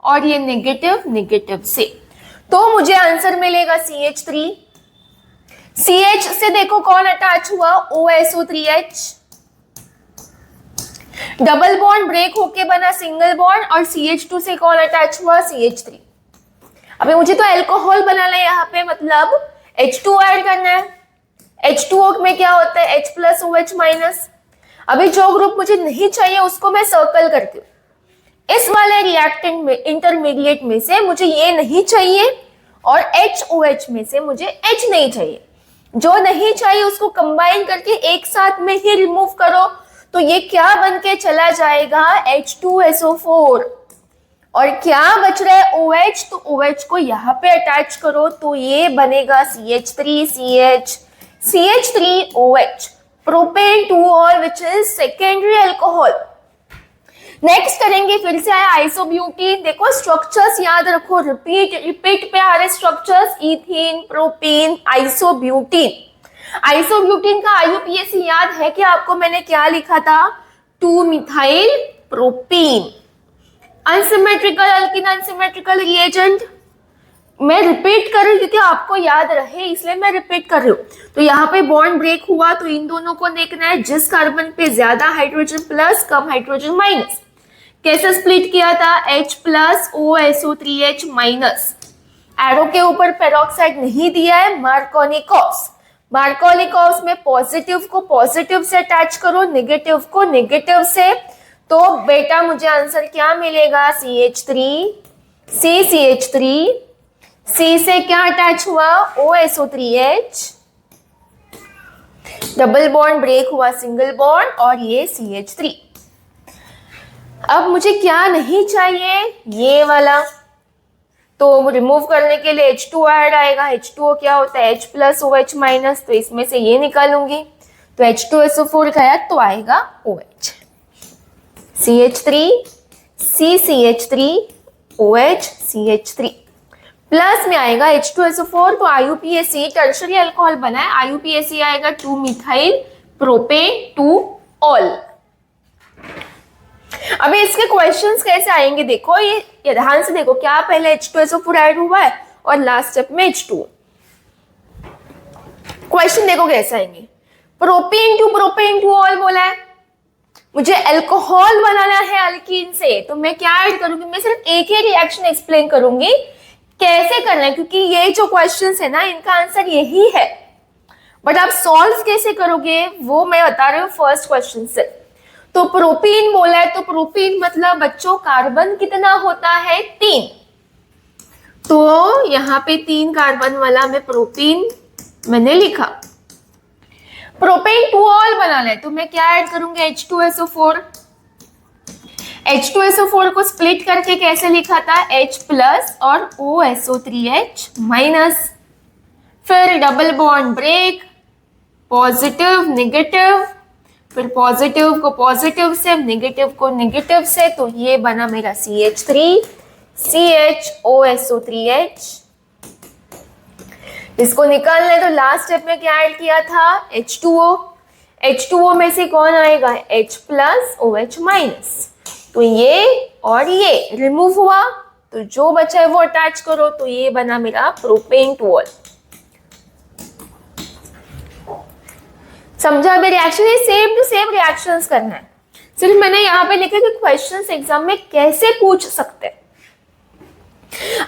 और ये नेगेटिव, नेगेटिव से। तो मुझे आंसर मिलेगा CH3। CH से देखो कौन अटैच हुआ, OSO3H। डबल बॉन्ड ब्रेक होके बना सिंगल बॉन्ड, और CH2 से कौन अटैच हुआ, CH3। अभी मुझे तो अल्कोहल बनाना है यहाँ पे, मतलब H2O ऐड करना है। H2O में क्या होता है, H प्लस OH माइनस। अभी जो ग्रुप मुझे नहीं चाहिए उसको मैं सर्कल करती हूँ। इस वाले रिएक्टेंट में, इंटरमीडिएट में से मुझे ये नहीं चाहिए और HOH में से मुझे H नहीं चाहिए। जो नहीं चाहिए उसको कंबाइन करके एक साथ में ही रिमूव करो, तो ये क्या बन के चला जाएगा, H2SO4। और क्या बच रहा है, OH, तो OH को यहाँ पे अटैच करो तो ये बनेगा CH3CH, CH3OH, प्रोपेन 2-ऑल which is secondary alcohol. Next करेंगे, फिर से आया आइसोब्यूटीन। देखो स्ट्रक्चर्स याद रखो, रिपीट पे आ रहे structures, ethene, propene, isobutene. Isobutene का IUPAC याद है कि आपको मैंने क्या लिखा था, 2-मिथाइल propene. Unsymmetrical alkene, unsymmetrical reagent. मैं रिपीट कर रही हूँ क्योंकि आपको याद रहे इसलिए मैं रिपीट कर रही हूँ। तो यहाँ पे बॉन्ड ब्रेक हुआ तो इन दोनों को देखना है, जिस कार्बन पे ज्यादा हाइड्रोजन प्लस, कम हाइड्रोजन माइनस। कैसे स्प्लिट किया था, H plus OSO3H minus. Arrow के ऊपर पेरोक्साइड नहीं दिया है, मार्कोनिकॉप्स। मार्कोनिकॉप्स में पॉजिटिव को पॉजिटिव से अटैच करो, नेगेटिव को नेगेटिव से। तो बेटा मुझे आंसर क्या मिलेगा, CH3, CH3, C से क्या अटैच हुआ, OSO3H, डबल बॉन्ड ब्रेक हुआ सिंगल बॉन्ड और ये CH3। अब मुझे क्या नहीं चाहिए, ये वाला, तो रिमूव करने के लिए H2O ऐड आएगा। H2O क्या होता है, H प्लस OH माइनस, तो इसमें से ये निकालूंगी तो H2SO4 गया तो आएगा OH। CH3, CH3, OH, CH3 plus में आएगा H2SO4, तो IUPAC टर्शरी अल्कोहल बना है, IUPAC आएगा 2-मिथाइल प्रोपेन 2 ऑल। अभी इसके क्वेश्चंस कैसे आएंगे देखो, ये ध्यान से देखो, क्या पहले H2SO4 ऐड हुआ है और लास्ट स्टेप में H2O। क्वेश्चन देखो कैसे आएंगे, प्रोपेन टू ऑल बोला है, मुझे अल्कोहल बनाना है अल्कीन से, तो मैं क्या ऐड करूंगी, मैं सिर्फ एक ही रिएक्शन एक्सप्लेन करूंगी कैसे करना है, क्योंकि ये जो क्वेश्चंस है ना इनका आंसर यही है, बट आप सॉल्व कैसे करोगे वो मैं बता रही हूँ फर्स्ट क्वेश्चन से। तो प्रोपीन बोला है, तो प्रोपीन मतलब बच्चों कार्बन कितना होता है, 3, तो यहाँ पे 3 कार्बन वाला मैं प्रोपीन मैंने लिखा। प्रोपेन टू ऑल बनाना है तो मैं क्या ऐड करूंगी, H2SO4। H2SO4 को स्प्लिट करके कैसे लिखा था, H प्लस और OSO3H माइनस, फिर double bond break, positive negative, फिर पॉजिटिव को पॉजिटिव से, नेगेटिव को नेगेटिव से, तो ये बना मेरा CH3 CHOSO3H। इसको निकालना है तो लास्ट स्टेप में क्या ऐड किया था, H2O। H2O में से कौन आएगा, H प्लस OH माइनस, तो ये और ये रिमूव हुआ, तो जो बचा है वो अटैच करो, तो ये बना मेरा प्रोपेन टू ऑल। समझा अभी रिएक्शन, ये सेम टू सेम रिएक्शंस करना है, सिर्फ मैंने यहाँ पे लिखा कि क्वेश्चंस एग्जाम में कैसे पूछ सकते हैं।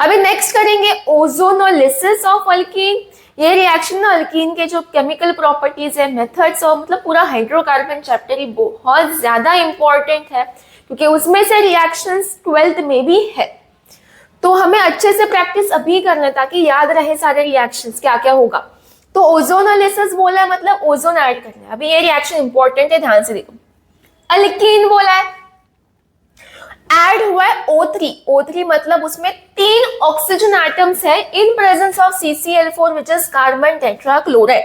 अभी नेक्स्ट करेंगे ओजोनोलिसिस ऑफ अल्कीन। ये रिएक्शन ना अल्कीन के जो केमिकल प्रॉपर्टीज है, मेथड्स और मतलब पूरा हाइड्रोकार्बन चैप्टर ही बहुत ज्यादा इंपॉर्टेंट है, क्योंकि उसमें से रिएक्शंस 12th में भी है, तो हमें अच्छे से प्रैक्टिस अभी करना है ताकि याद रहे सारे रिएक्शंस क्या क्या होगा। तो ओजोनोलिसिस बोला है मतलब ओजोन ऐड करना है। अभी ये रिएक्शन इंपॉर्टेंट है, ध्यान से देखो। अल्कीन बोला है, ऐड हुआ है O3। O3 मतलब उसमें 3 ऑक्सीजन एटम्स है इन presence of CCl4 which is carbon tetrachloride.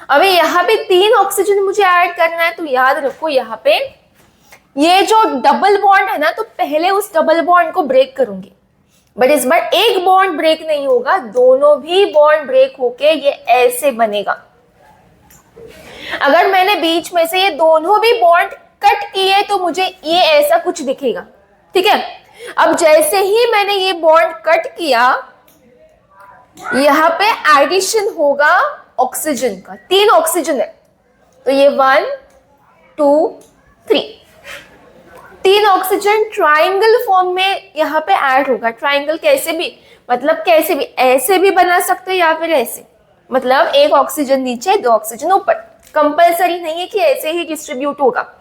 अभी यहाँ पे 3 ऑक्सीजन मुझे ऐड करना है, तो याद रखो यहाँ पे ये जो डबल बॉन्ड है ना, तो पहले उस डबल बॉन्ड को ब्रेक करूंगी, बट इस बार एक बॉन्ड ब्रेक नहीं होगा, दोनों भी बॉन्ड ब्रेक होके ये ऐसे बनेगा। अगर मैंने बीच में से ये दोनों भी बॉन्ड कट किए तो मुझे ये ऐसा कुछ दिखेगा, ठीक है। अब जैसे ही मैंने ये बॉन्ड कट किया, यहां पे एडिशन होगा ऑक्सीजन का, 3 ऑक्सीजन है, तो ये 1 2 3 3 ऑक्सीजन ट्राइंगल फॉर्म में यहाँ पे ऐड होगा। ट्राइंगल कैसे भी, मतलब कैसे भी, ऐसे भी बना सकते हो या फिर ऐसे, मतलब एक ऑक्सीजन नीचे 2 ऑक्सीजन ऊपर, कंपलसरी नहीं है कि ऐसे ही डिस्ट्रीब्यूट होगा।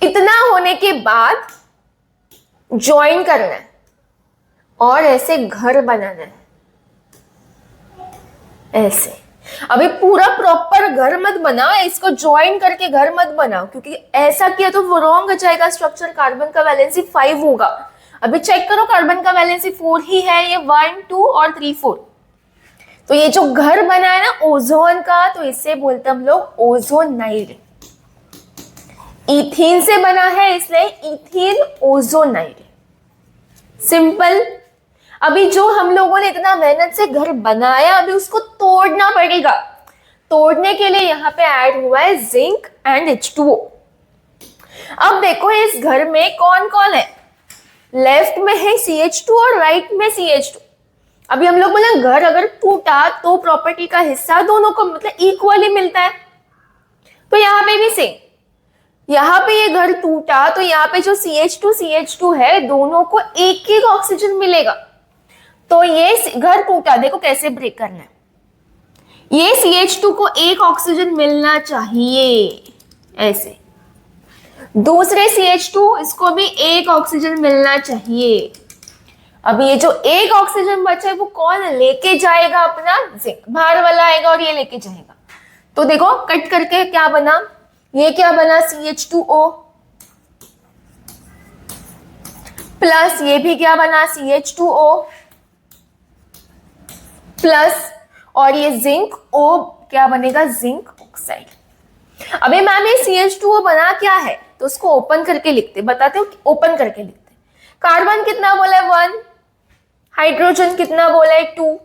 इतना होने के बाद ज्वाइन करना है और ऐसे घर बनाना है, ऐसे। अभी पूरा प्रॉपर घर मत बनाओ, इसको ज्वाइन करके घर मत बनाओ, क्योंकि ऐसा किया तो वो रॉन्ग हो जाएगा स्ट्रक्चर। कार्बन का वैलेंसी 5 होगा। अभी चेक करो, कार्बन का वैलेंसी 4 ही है, ये 1 2 और 3 4। तो ये जो घर बना है ना ओजोन का, तो इससे बोलते हम लोग ओजोनाइड। इथीन से बना है इसलिए इथीन ओजोनाइड, सिंपल। अभी जो हम लोगों ने इतना मेहनत से घर बनाया, अभी उसको तोड़ना पड़ेगा। तोड़ने के लिए यहाँ पे ऐड हुआ है जिंक एंड H2O। अब देखो इस घर में कौन कौन है, लेफ्ट में है CH2 और राइट में CH2। अभी हम लोग बोले घर अगर टूटा तो प्रॉपर्टी का हिस्सा दोनों को मतलब इक्वली मिलता है, तो यहाँ पे भी सेम, यहाँ पे ये घर टूटा तो यहाँ पे जो CH2 है दोनों को एक एक ऑक्सीजन मिलेगा। तो ये घर टूटा, देखो कैसे ब्रेक करना है, ये CH2 को एक ऑक्सीजन मिलना चाहिए ऐसे, दूसरे CH2 इसको भी एक ऑक्सीजन मिलना चाहिए। अब ये जो एक ऑक्सीजन बचा है वो कौन लेके जाएगा, अपना जिंक, बाहर वाला आएगा और ये लेके जाएगा। तो देखो कट करके क्या बना, ये क्या बना CH2O प्लस ये भी क्या बना CH2O प्लस, और ये जिंक O क्या बनेगा, जिंक ऑक्साइड। अभी मैम ये CH2O बना क्या है, तो उसको ओपन करके लिखते, बताते हो ओपन करके लिखते। कार्बन कितना बोला है 1, हाइड्रोजन कितना बोला है 2,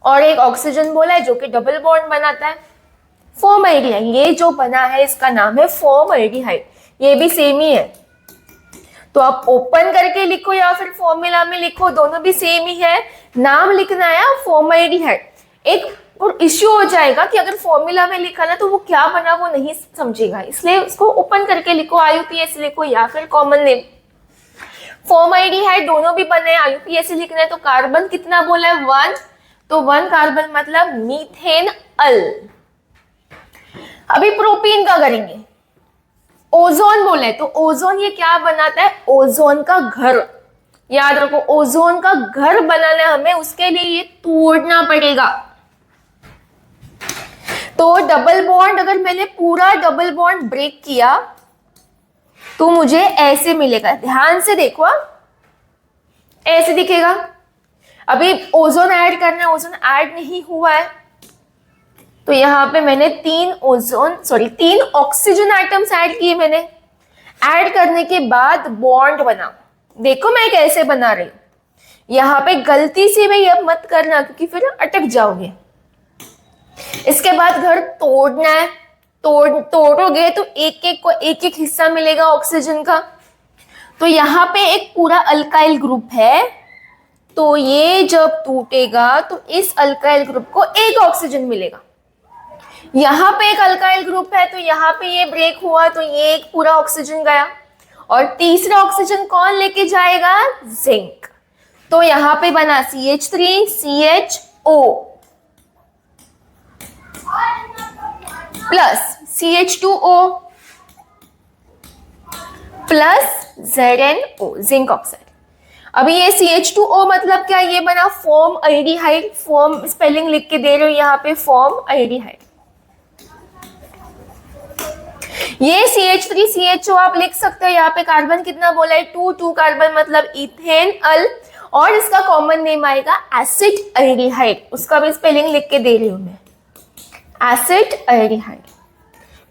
और एक ऑक्सीजन बोला है जो कि डबल बॉन्ड बनाता है। फॉर्मल्डिहाइड। ये जो बना है इसका नाम है फॉर्मल्डिहाइड। ये भी सेम ही है, तो आप ओपन करके लिखो या फिर फॉर्मूला में लिखो, दोनों भी सेम ही है। नाम लिखना है फॉर्मल्डिहाइड। एक इश्यू हो जाएगा कि अगर फॉर्मूला में लिखा ना तो वो क्या बना वो नहीं समझेगा, इसलिए उसको ओपन करके लिखो, IUPAC लिखो या फिर कॉमन नेम। फॉर्मल्डिहाइड दोनों भी बने, IUPAC लिखना है तो कार्बन कितना बोला है 1, तो 1 कार्बन मतलब मीथेन अल। अभी प्रोपीन का करेंगे। ओजोन बोले तो ओजोन ये क्या बनाता है, ओजोन का घर। याद रखो ओजोन का घर बनाना है हमें, उसके लिए ये तोड़ना पड़ेगा। तो डबल बॉन्ड, अगर मैंने पूरा डबल बॉन्ड ब्रेक किया तो मुझे ऐसे मिलेगा, ध्यान से देखो, ऐसे दिखेगा। अभी ओजोन ऐड करना है, ओजोन ऐड नहीं हुआ है, तो यहाँ पे मैंने 3 ऑक्सीजन आइटम्स ऐड किए मैंने। ऐड करने के बाद बॉन्ड बना, देखो मैं कैसे बना रही हूं। यहाँ पे गलती से भी अब मत करना क्योंकि फिर अटक जाओगे। इसके बाद घर तोड़ना है, तोड़ोगे तो एक एक को एक एक हिस्सा मिलेगा ऑक्सीजन का। तो यहाँ पे एक पूरा अल्काइल ग्रुप है, तो ये जब टूटेगा तो इस अल्काइल ग्रुप को एक ऑक्सीजन मिलेगा। यहाँ पे एक अल्काइल ग्रुप है तो यहाँ पे ये ब्रेक हुआ तो ये एक पूरा ऑक्सीजन गया, और तीसरा ऑक्सीजन कौन लेके जाएगा, जिंक। तो यहाँ पे बना CH3CHO plus CH2O plus ZnO, zinc oxide. अभी ये CH2O मतलब क्या, ये बना फॉर्मल्डिहाइड। फॉर्म स्पेलिंग लिख के दे रहे हो यहाँ पे, फॉर्मल्डिहाइड। ये CH3CHO आप लिख सकते हो, यहाँ पे कार्बन कितना बोला है 2 कार्बन मतलब इथेन अल, और इसका कॉमन नेम आएगा एसिड एल्डिहाइड। उसका भी स्पेलिंग लिख के दे रही हूं मैं, एसिड एल्डिहाइड।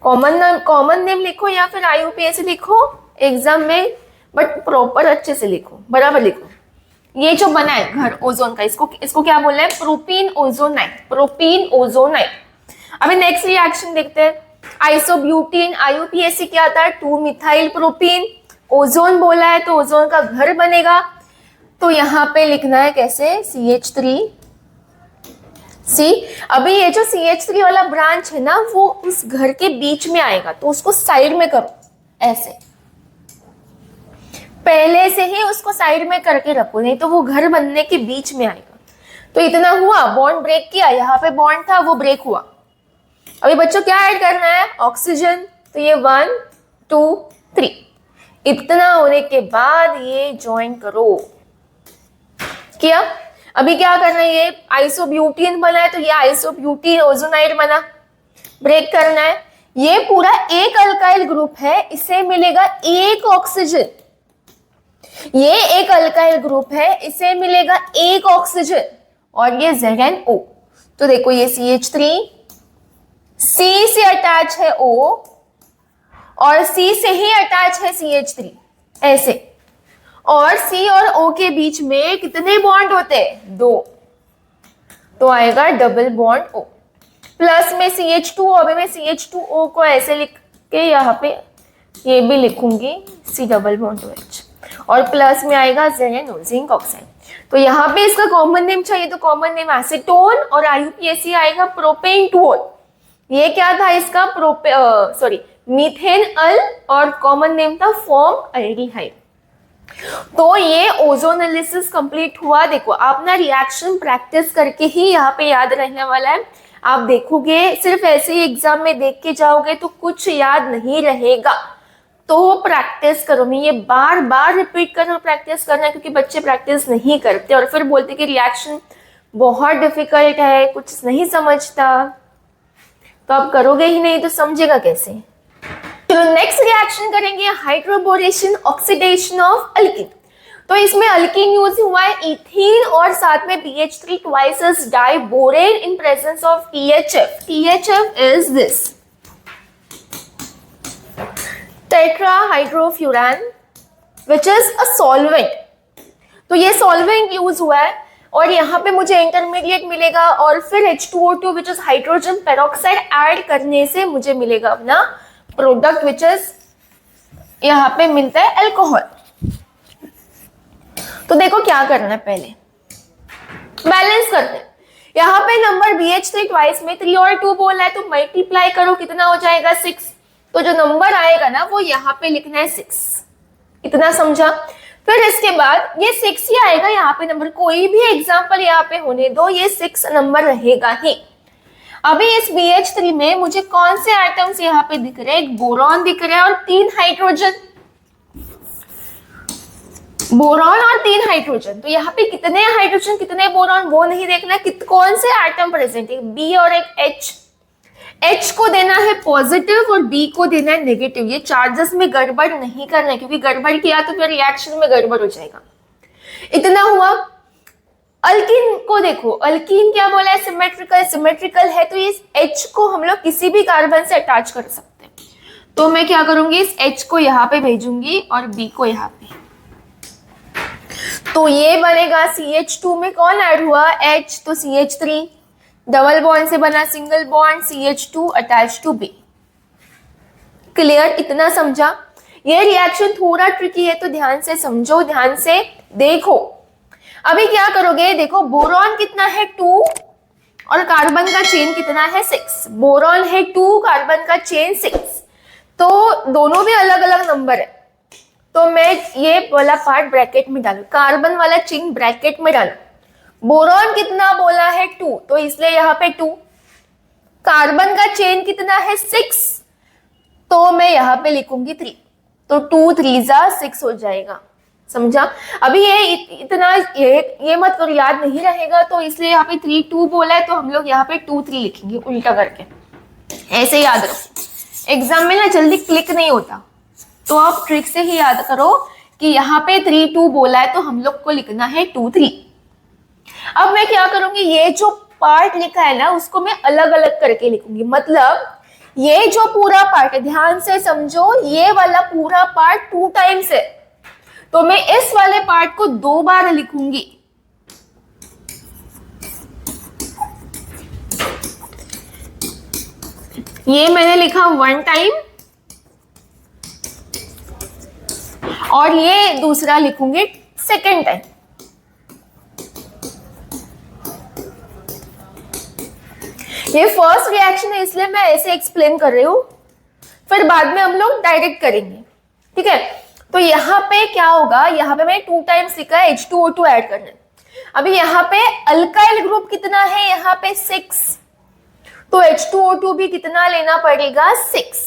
कॉमन नेम लिखो या फिर IUPAC लिखो एग्जाम में, बट प्रॉपर अच्छे से लिखो, बराबर लिखो। ये जो बना है घर ओजोन का, इसको क्या बोल रहे हैं, प्रोपीन ओजोनाइड, प्रोपीन ओजोनाइड। अभी नेक्स्ट रिएक्शन देखते हैं, आइसोब्यूटीन। IUPAC क्या था, 2 मिथाइल प्रोपीन। ओजोन बोला है तो ओजोन का घर बनेगा, तो यहाँ पे लिखना है कैसे, CH3C। अभी ये जो CH3 वाला ब्रांच है ना वो उस घर के बीच में आएगा, तो उसको साइड में करो ऐसे, पहले से ही उसको साइड में करके रखो, नहीं तो वो घर बनने के बीच में आएगा। तो इतना हुआ, बॉन्ड ब्रेक किया, यहाँ पे बॉन्ड था वो ब्रेक हुआ। अभी बच्चों क्या ऐड करना है, ऑक्सीजन। तो ये 1 2 3, इतना होने के बाद ये ज्वाइन करो, किया। अभी क्या करना है, ये आइसोब्यूटीन बना है तो ये आइसोब्यूटीन ओजोनाइड बना, ब्रेक करना है। ये पूरा एक अल्काइल ग्रुप है, इसे मिलेगा एक ऑक्सीजन। ये एक अल्काइल ग्रुप है, इसे मिलेगा एक ऑक्सीजन, और ये ZnO। तो देखो ये CH3 C से अटैच है O, और C से ही अटैच है CH3 ऐसे, और C और O के बीच में कितने बॉन्ड होते हैं, 2, तो आएगा डबल बॉन्ड O। प्लस में CH2O, अभी मैं CH2O को ऐसे लिख के यहाँ पे ये भी लिखूंगी C डबल बॉन्ड OH, और प्लस में आएगा ZnO, जिंक ऑक्साइड। तो यहाँ पे इसका कॉमन नेम चाहिए तो कॉमन नेम एसीटोन, और IUPAC आएगा प्रोपेनटोन। ये क्या था इसका, मीथेन अल, और कॉमन नेम था फॉर्मल्डिहाइड। तो ये ओजोन एनालिसिस कंप्लीट हुआ। देखो आप ना रिएक्शन प्रैक्टिस करके ही यहाँ पे याद रहने वाला है। आप देखोगे सिर्फ ऐसे ही एग्जाम में देख के जाओगे तो कुछ याद नहीं रहेगा, तो प्रैक्टिस करो। मैं ये बार बार रिपीट कर प्रैक्टिस करना, क्योंकि बच्चे प्रैक्टिस नहीं करते और फिर बोलते कि रिएक्शन बहुत डिफिकल्ट है, कुछ नहीं समझता। तो आप करोगे ही नहीं तो समझेगा कैसे। चलो नेक्स्ट रिएक्शन करेंगे, हाइड्रोबोरेशन ऑक्सीडेशन ऑफ अल्कीन। तो इसमें अल्कीन यूज हुआ है इथीन, और साथ में BH3 twice as diborane in presence of THF. THF is this tetrahydrofuran which is a solvent। तो ये सॉल्वेंट यूज हुआ है। और यहाँ पे मुझे इंटरमीडिएट मिलेगा और फिर H2O2 which is hydrogen peroxide add करने से मुझे मिलेगा अपना प्रोडक्ट विच इज यहाँ पे मिलता है अल्कोहल। तो देखो क्या करना है, पहले बैलेंस करते हैं। यहाँ पे नंबर BH3 ट्वाइस में 3 और 2 बोला है तो मल्टीप्लाई करो, कितना हो जाएगा 6। तो जो नंबर आएगा ना वो यहाँ पे लिखना है 6, इतना समझा। फिर इसके बाद ये 6 ही आएगा यहाँ पे नंबर, कोई भी एग्जाम्पल यहाँ पे होने दो, ये 6 नंबर रहेगा ही। अभी इस BH3 में मुझे कौन से आइटम्स यहाँ पे दिख रहे हैं, एक बोरॉन दिख रहा है और 3 हाइड्रोजन, बोरॉन और 3 हाइड्रोजन। तो यहाँ पे कितने हाइड्रोजन कितने बोरॉन वो नहीं देखना, कौन से आइटम प्रेजेंट है, B और एक H। H को देना है पॉजिटिव और B को देना है नेगेटिव। ये चार्जेस में गड़बड़ नहीं करना है, क्योंकि गड़बड़ किया तो फिर रिएक्शन में गड़बड़ हो जाएगा। इतना हुआ। अल्कीन को देखो, अल्कीन क्या बोला है, सिमेट्रिकल, सिमेट्रिकल है तो इस H को हम लोग किसी भी कार्बन से अटैच कर सकते हैं। तो मैं क्या करूंगी, इस H को यहाँ पे भेजूंगी और B को यहाँ पे, तो ये बनेगा CH2 में कौन ऐड हुआ, H, तो CH3, डबल बॉन्ड से बना single bond CH2 attach to B। Clear, इतना समझा। ये रिएक्शन थोड़ा ट्रिकी है तो ध्यान से समझो, ध्यान से देखो। अभी क्या करोगे, देखो बोरॉन कितना है 2 और कार्बन का चेन कितना है 6। बोरॉन है 2, कार्बन का चेन 6, तो दोनों भी अलग अलग नंबर है। तो मैं ये वाला पार्ट ब्रैकेट में डालू, कार्बन वाला चेन ब्रैकेट में डालू। बोरॉन कितना बोला है 2, तो इसलिए यहाँ पे 2। कार्बन का चेन कितना है 6, तो मैं यहाँ पे लिखूंगी 3, तो 2 3 6 हो जाएगा, समझा। अभी ये इतना ये मत करो, याद नहीं रहेगा, तो इसलिए यहाँ पे 3 2 बोला है तो हम लोग यहाँ पे 2 3 लिखेंगे उल्टा करके, ऐसे याद रखो। एग्जाम में ना जल्दी क्लिक नहीं होता, तो आप ट्रिक से ही याद करो कि यहाँ पे 3 2 बोला है तो हम लोग को लिखना है 2 3। अब मैं क्या करूंगी, ये जो पार्ट लिखा है ना उसको मैं अलग अलग करके लिखूंगी। मतलब ये जो पूरा पार्ट है, ध्यान से समझो, ये वाला पूरा पार्ट 2 टाइम्स है, तो मैं इस वाले पार्ट को 2 बार लिखूंगी। ये मैंने लिखा 1 टाइम और ये दूसरा लिखूंगी 2nd टाइम। ये फर्स्ट रिएक्शन है इसलिए मैं ऐसे एक्सप्लेन कर रही हूं, फिर बाद में हम लोग डायरेक्ट करेंगे, ठीक है। तो यहाँ पे क्या होगा, यहाँ पे मैंने 2 टाइम्स लिखा है H2O2 ऐड करना है। अभी यहाँ पे अल्काइल ग्रुप कितना है, यहाँ पे 6, तो H2O2 भी कितना लेना पड़ेगा 6।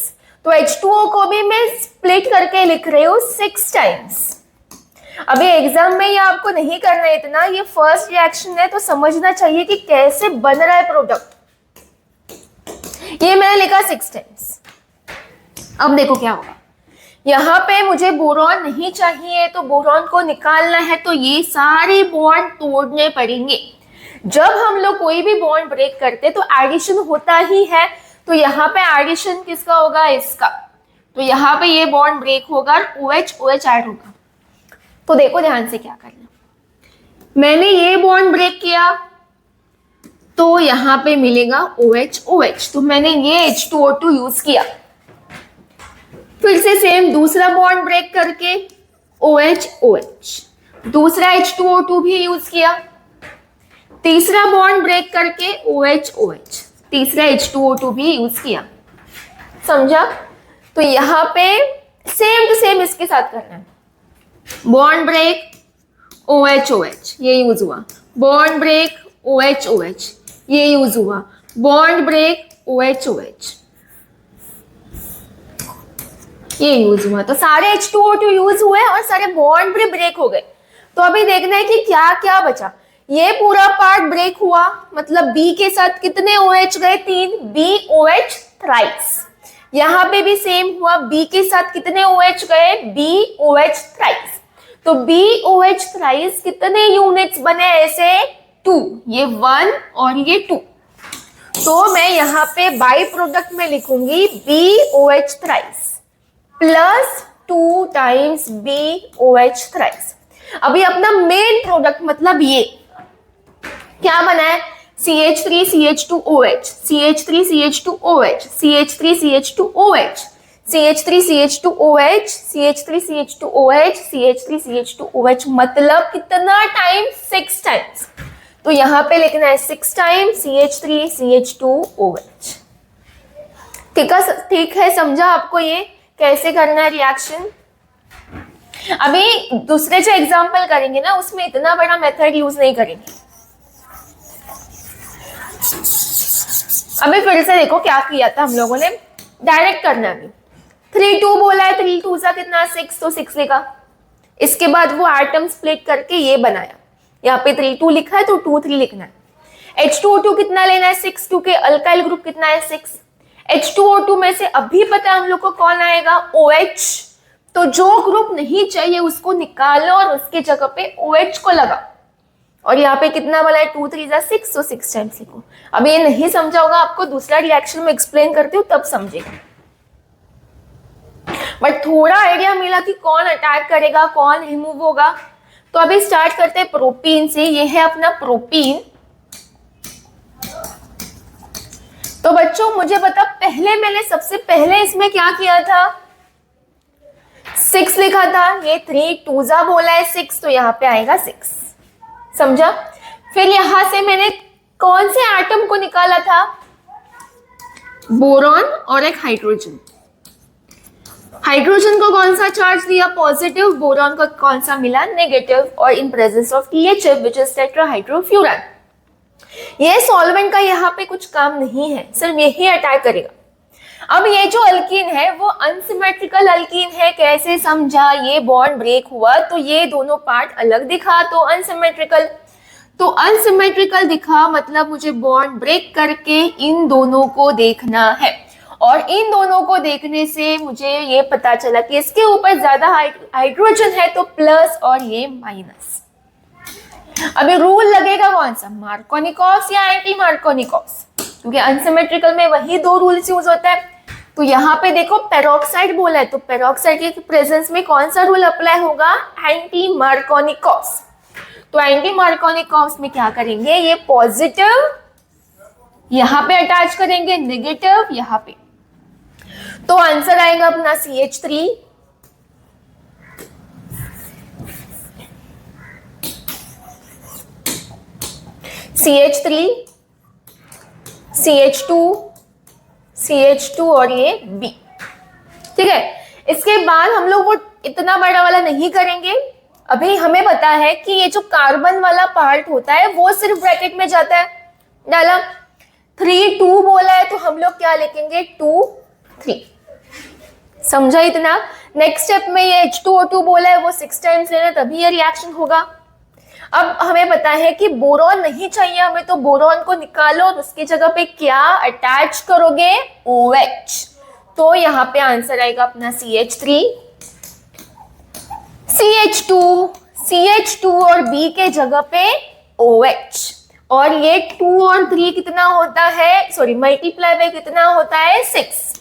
तो H2O को भी मैं स्प्लिट करके लिख रही हूँ 6 टाइम्स। अभी एग्जाम में ये आपको नहीं करना है इतना, ये फर्स्ट रिएक्शन है तो समझना चाहिए कि कैसे बन रहा है प्रोडक्ट। ये मैंने लिखा 6 टाइम्स। अब देखो क्या होगा, यहाँ पे मुझे बोरॉन नहीं चाहिए तो बोरॉन को निकालना है, तो ये सारे बॉन्ड तोड़ने पड़ेंगे। जब हम लोग कोई भी बॉन्ड ब्रेक करते तो एडिशन होता ही है, तो यहाँ पे एडिशन किसका होगा, इसका। तो यहाँ पे ये बॉन्ड ब्रेक होगा और OH ऐड होगा। तो देखो ध्यान से क्या करना, मैंने ये बॉन्ड ब्रेक किया तो यहाँ पे मिलेगा OH, तो मैंने ये H2O2 यूज किया। फिर से सेम दूसरा बॉन्ड ब्रेक करके OH, दूसरा H2O2 भी यूज किया। तीसरा बॉन्ड ब्रेक करके OH, तीसरा H2O2 भी यूज किया, समझा। तो यहाँ पे सेम टू सेम इसके साथ करना है। बॉन्ड ब्रेक OH, ये यूज हुआ। बॉन्ड ब्रेक OH, ये यूज हुआ। बॉन्ड ब्रेक OH, ये यूज हुआ। तो सारे H2O2 यूज हुए और सारे बॉन्ड भी ब्रेक हो गए। तो अभी देखना है कि क्या क्या बचा। ये पूरा पार्ट ब्रेक हुआ, मतलब B के साथ कितने OH गए, 3, BOH थ्राइस। यहाँ पे भी सेम हुआ, B के साथ कितने OH गए, BOH थ्राइस। तो BOH थ्राइस कितने यूनिट्स बने ऐसे, 2, ये 1 और ये 2। तो मैं यहाँ पे बाई प्रोडक्ट में लिखूंगी BOH thrice plus 2 times BOH thrice. अभी अपना मेन प्रोडक्ट मतलब ये क्या बना है, CH3CH2OH, CH3CH2OH, CH3CH2OH, CH3CH2OH, CH3CH2OH, CH3CH2OH, मतलब कितना टाइम, 6 टाइम्स। तो यहाँ पे लिखना है 6 टाइम्स CH3CH2OH। ठीक है, समझा आपको ये कैसे करना है रिएक्शन? अभी दूसरे जो एग्जाम्पल करेंगे ना, उसमें इतना बड़ा मेथड यूज नहीं करेंगे। अभी फिर से देखो क्या किया था हम लोगों ने, डायरेक्ट करना है। 3 2 बोला है, 3 2 सा कितना, 6, तो 6 लिखा। इसके बाद वो एटम स्प्लिट करके ये बनाया, यहाँ पे 3 2 लिखा है तो 2 3 लिखना है। H2O2 कितना लेना है, 6, क्योंकि अल्काइल ग्रुप कितना है, 6। H2O2 में से अभी पता है हम लोग को कौन आएगा, OH। तो जो ग्रुप नहीं चाहिए उसको निकालो और उसके जगह पे OH को लगा। और यहाँ पे कितना बोला है, 2 3 6, तो 6 टाइम्स लिखो। अब ये नहीं समझा होगा आपको, दूसरा रिएक्शन में एक्सप्लेन करती हूँ तब समझेगा। बट थोड़ा आइडिया मिला कि कौन अटैक करेगा, कौन रिमूव होगा। तो अभी स्टार्ट करते हैं प्रोपीन से। ये है अपना प्रोपीन। तो बच्चों मुझे बता, पहले मैंने सबसे पहले इसमें क्या किया था, 6 लिखा था। ये 3 2 जा बोला है 6, तो यहाँ पे आएगा 6, समझा। फिर यहां से मैंने कौन से एटम को निकाला था, बोरॉन और एक हाइड्रोजन। हाइड्रोजन को कौन सा चार्ज दिया, पॉजिटिव। बोरॉन को कौन सा मिला, नेगेटिव। और in presence of THF which is tetrahydrofuran. ये सॉल्वेंट का यहाँ पे कुछ काम नहीं है, सिर्फ यही अटैक करेगा। अब ये जो अल्कीन है वो अनसिमेट्रिकल अल्कीन है। कैसे समझा, ये बॉन्ड ब्रेक हुआ तो ये दोनों पार्ट अलग दिखा, तो अनसिमेट्रिकल। तो अनसिमेट्रिकल दिखा मतलब मुझे बॉन्ड ब्रेक करके इन दोनों को देखना है। और इन दोनों को देखने से मुझे ये पता चला कि इसके ऊपर ज्यादा हाइड्रोजन है तो प्लस और ये माइनस। अभी रूल लगेगा कौन सा, मार्कोनिकॉस या एंटी मार्कोनिकॉस, क्योंकि अनसिमेट्रिकल में वही 2 रूल्स यूज होता है। तो यहाँ पे देखो पेरोक्साइड बोला है, तो पेरोक्साइड के प्रेजेंस में कौन सा रूल अप्लाई होगा, एंटी मार्कोनिकॉस। तो एंटी मार्कोनिकॉस में क्या करेंगे, ये पॉजिटिव यहाँ पे अटैच करेंगे, नेगेटिव यहाँ पे। तो आंसर आएगा अपना CH3, CH3, CH2, CH2 और ये B। ठीक है, इसके बाद हम लोग वो इतना बड़ा वाला नहीं करेंगे। अभी हमें पता है कि ये जो कार्बन वाला पार्ट होता है वो सिर्फ ब्रैकेट में जाता है, डाला। 3 2 बोला है तो हम लोग क्या लिखेंगे, 2 3, समझा इतना। नेक्स्ट स्टेप में ये H2O2 बोला है वो 6 टाइम्स लेना, तभी ये रिएक्शन होगा। अब हमें पता है कि बोरॉन नहीं चाहिए हमें, तो बोरॉन को निकालो और उसकी जगह पे क्या अटैच करोगे, OH। तो यहाँ पे आंसर आएगा अपना CH3, CH2, CH2 और B के जगह पे OH। और ये 2 और 3 कितना होता है, सॉरी मल्टीप्लाई बाय कितना होता है, 6।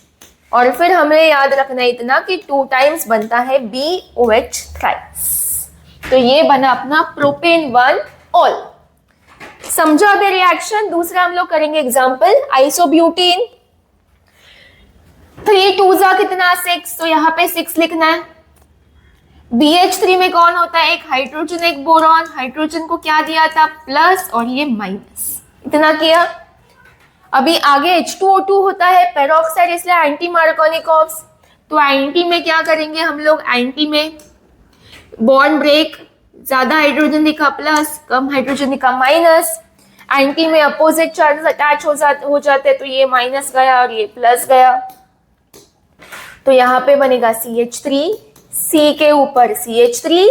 और फिर हमें याद रखना है इतना कि 2 टाइम्स बनता है BOH थ्राइस। तो ये बना अपना प्रोपेन 1 ऑल। समझो अभी रिएक्शन। दूसरा हम लोग करेंगे एग्जांपल, आइसोब्यूटीन। 3 2 जा कितना, 6, तो यहाँ पे 6 लिखना है। BH3 में कौन होता है, एक हाइड्रोजन एक बोरॉन। हाइड्रोजन को क्या दिया था, प्लस और ये माइनस, इतना किया। अभी आगे H2O2 होता है पेरोक्साइड, इसलिए एंटी मार्कोनिकॉस। तो एंटी में क्या करेंगे हम लोग, एंटी में बॉन्ड ब्रेक, ज्यादा हाइड्रोजन दिखा प्लस, कम हाइड्रोजन दिखा माइनस। एंटी में अपोजिट चार्जेस अटैच हो जाते हैं, तो ये माइनस गया और ये प्लस गया। तो यहाँ पे बनेगा CH3, C के ऊपर CH3,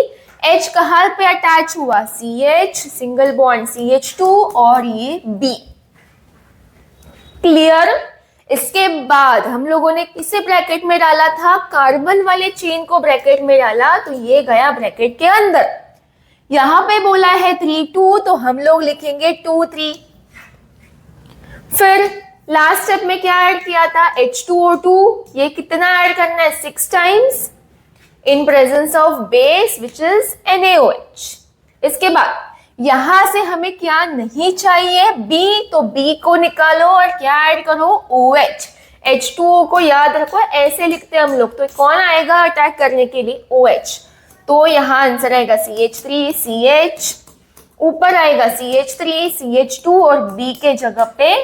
H कहाँ पे अटैच हुआ, CH, सिंगल बॉन्ड CH2 और ये B। क्लियर। इसके बाद हम लोगों ने किसे ब्रैकेट में डाला था, कार्बन वाले चेन को ब्रैकेट में डाला, तो ये गया ब्रैकेट के अंदर। यहां पे बोला है 3 2, तो हम लोग लिखेंगे 2 3। फिर लास्ट स्टेप में क्या ऐड किया था, H2O2, ये कितना ऐड करना है, 6 times in presence of base which is NaOH। इसके बाद यहां से हमें क्या नहीं चाहिए, B, तो B को निकालो और क्या ऐड करो, OH। H2O को याद रखो, ऐसे लिखते हैं हम लोग, तो कौन आएगा अटैक करने के लिए, OH। तो यहाँ आंसर आएगा CH3 CH, ऊपर आएगा CH3 CH2 और B के जगह पे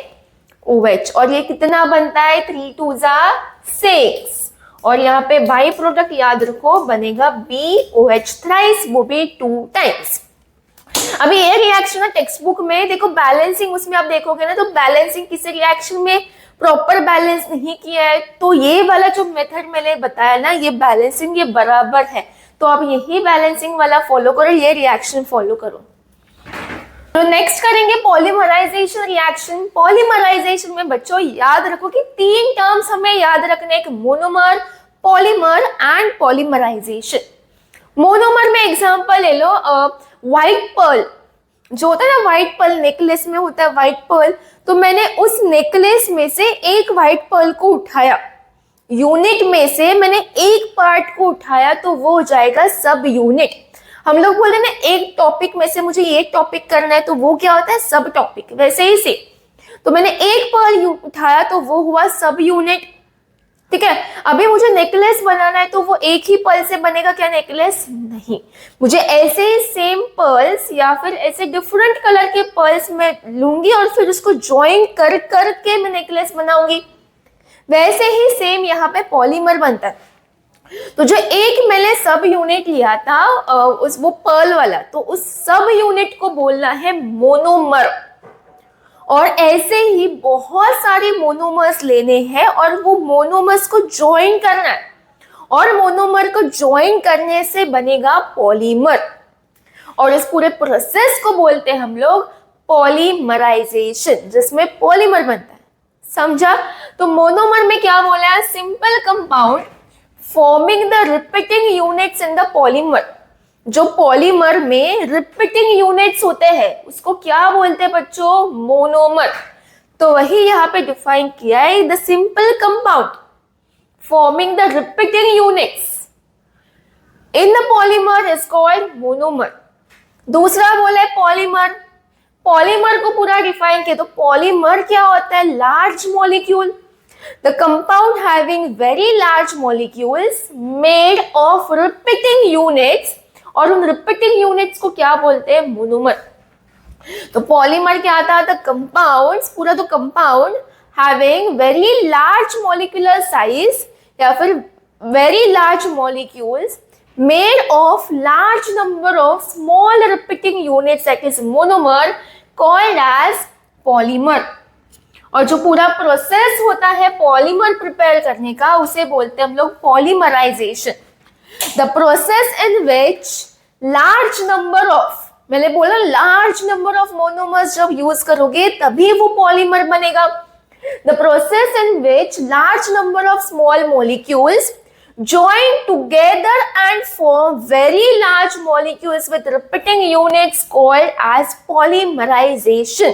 OH। और ये कितना बनता है, 3 2 6, और यहाँ पे बाई प्रोडक्ट याद रखो बनेगा BOH थ्राइस, वो भी 2 टाइम्स। अभी ये रिएक्शन है टेक्स्ट बुक में, देखो बैलेंसिंग उसमें आप देखोगे ना, तो बैलेंसिंग किसी रिएक्शन में प्रॉपर बैलेंस नहीं किया है, तो ये वाला जो मेथड मैंने बताया ना, ये बैलेंसिंग ये बराबर है, तो आप यही बैलेंसिंग वाला फॉलो करो, ये रिएक्शन फॉलो करो। तो नेक्स्ट करेंगे पॉलीमराइजेशन रिएक्शन। पॉलीमराइजेशन में बच्चों याद रखो कि 3 टर्म्स हमें याद रखने, एक monomer, polymer and polymerisation. Monomer में एग्जांपल ले लो, व्हाइट पर्ल जो होता है ना, व्हाइट पर्ल नेकलेस में होता है व्हाइट पर्ल, तो मैंने उस नेकलेस में से एक व्हाइट पर्ल को उठाया, यूनिट में से मैंने एक पार्ट को उठाया, तो वो हो जाएगा सब यूनिट। हम लोग बोलते हैं ना, एक टॉपिक में से मुझे एक टॉपिक करना है, तो वो क्या होता है, सब टॉपिक। वैसे ही से तो मैंने एक पर्ल उठाया, तो वो हुआ सब यूनिट, ठीक है। अभी मुझे नेकलेस बनाना है, तो वो एक ही पर्ल से बनेगा क्या नेकलेस, नहीं, मुझे ऐसे ही सेम पर्ल्स या फिर ऐसे डिफरेंट कलर के पर्ल्स मैं लूंगी और फिर उसको ज्वाइन कर करके मैं नेकलेस बनाऊंगी। वैसे ही सेम यहाँ पे पॉलीमर बनता है। तो जो एक मैंने सब यूनिट लिया था वो पर्ल वाला, तो उस सब यूनिट को बोलना है मोनोमर। और ऐसे ही बहुत सारे मोनोमर्स लेने हैं और वो मोनोमर्स को ज्वाइन करना है, और मोनोमर को ज्वाइन करने से बनेगा पॉलीमर, और इस पूरे प्रोसेस को बोलते हैं हम लोग पॉलीमराइजेशन, जिसमें पॉलीमर बनता है। समझा? तो मोनोमर में क्या बोला है, simple compound forming the repeating units in the polymer. जो पॉलीमर में रिपीटिंग यूनिट्स होते हैं उसको क्या बोलते हैं बच्चों, मोनोमर। तो वही यहाँ पे डिफाइन किया है, the simple compound forming the repeating units in the polymer is called monomer. दूसरा बोला है पॉलीमर। पॉलीमर को पूरा डिफाइन किया, तो पॉलीमर क्या होता है, large molecule, the compound having very large molecules made of repeating units, और उन रिपीटिंग यूनिट्स को क्या बोलते हैं, मोनोमर। तो पॉलीमर क्या आता है, कंपाउंड्स, पूरा तो compound having very large molecular size या फिर very large molecules made of large number of small repeating units, that is monomer, called as polymer। और जो पूरा प्रोसेस होता है पॉलीमर प्रिपेयर करने का, उसे बोलते हैं हम लोग polymerisation. The process in which large number of, मैंने बोला लार्ज नंबर ऑफ मोनोमर्स जब यूज करोगे तभी वो पॉलीमर बनेगा। The process in which large number of small molecules join together and form very large molecules with repeating units called as polymerization।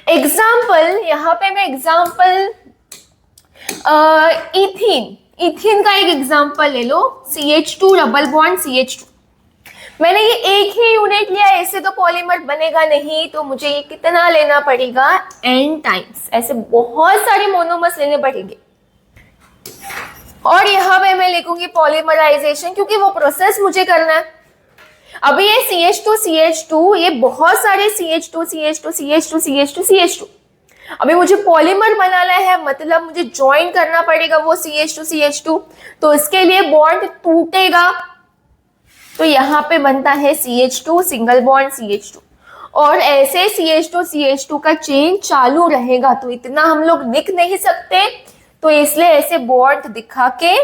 Example, यहाँ पे मैं एग्जाम्पल इथीन का एक एग्जाम्पल ले लो, CH2 डबल बॉन्ड CH2। मैंने ये एक ही यूनिट लिया, ऐसे तो पॉलीमर बनेगा नहीं, तो मुझे ये कितना लेना पड़ेगा, n टाइम्स, ऐसे बहुत सारे मोनोमर्स लेने पड़ेंगे। और यहाँ पे मैं लिखूंगी पॉलीमराइजेशन, क्योंकि वो प्रोसेस मुझे करना है। अभी ये CH2 ये बहुत सारे CH2 अभी मुझे पॉलीमर बनाना है, मतलब मुझे ज्वाइन करना पड़ेगा वो CH2 तो इसके लिए बॉन्ड टूटेगा, तो यहाँ पे बनता है CH2 सिंगल बॉन्ड CH2, और ऐसे CH2 का चेन चालू रहेगा। तो इतना हम लोग लिख नहीं सकते, तो इसलिए ऐसे बॉन्ड दिखा के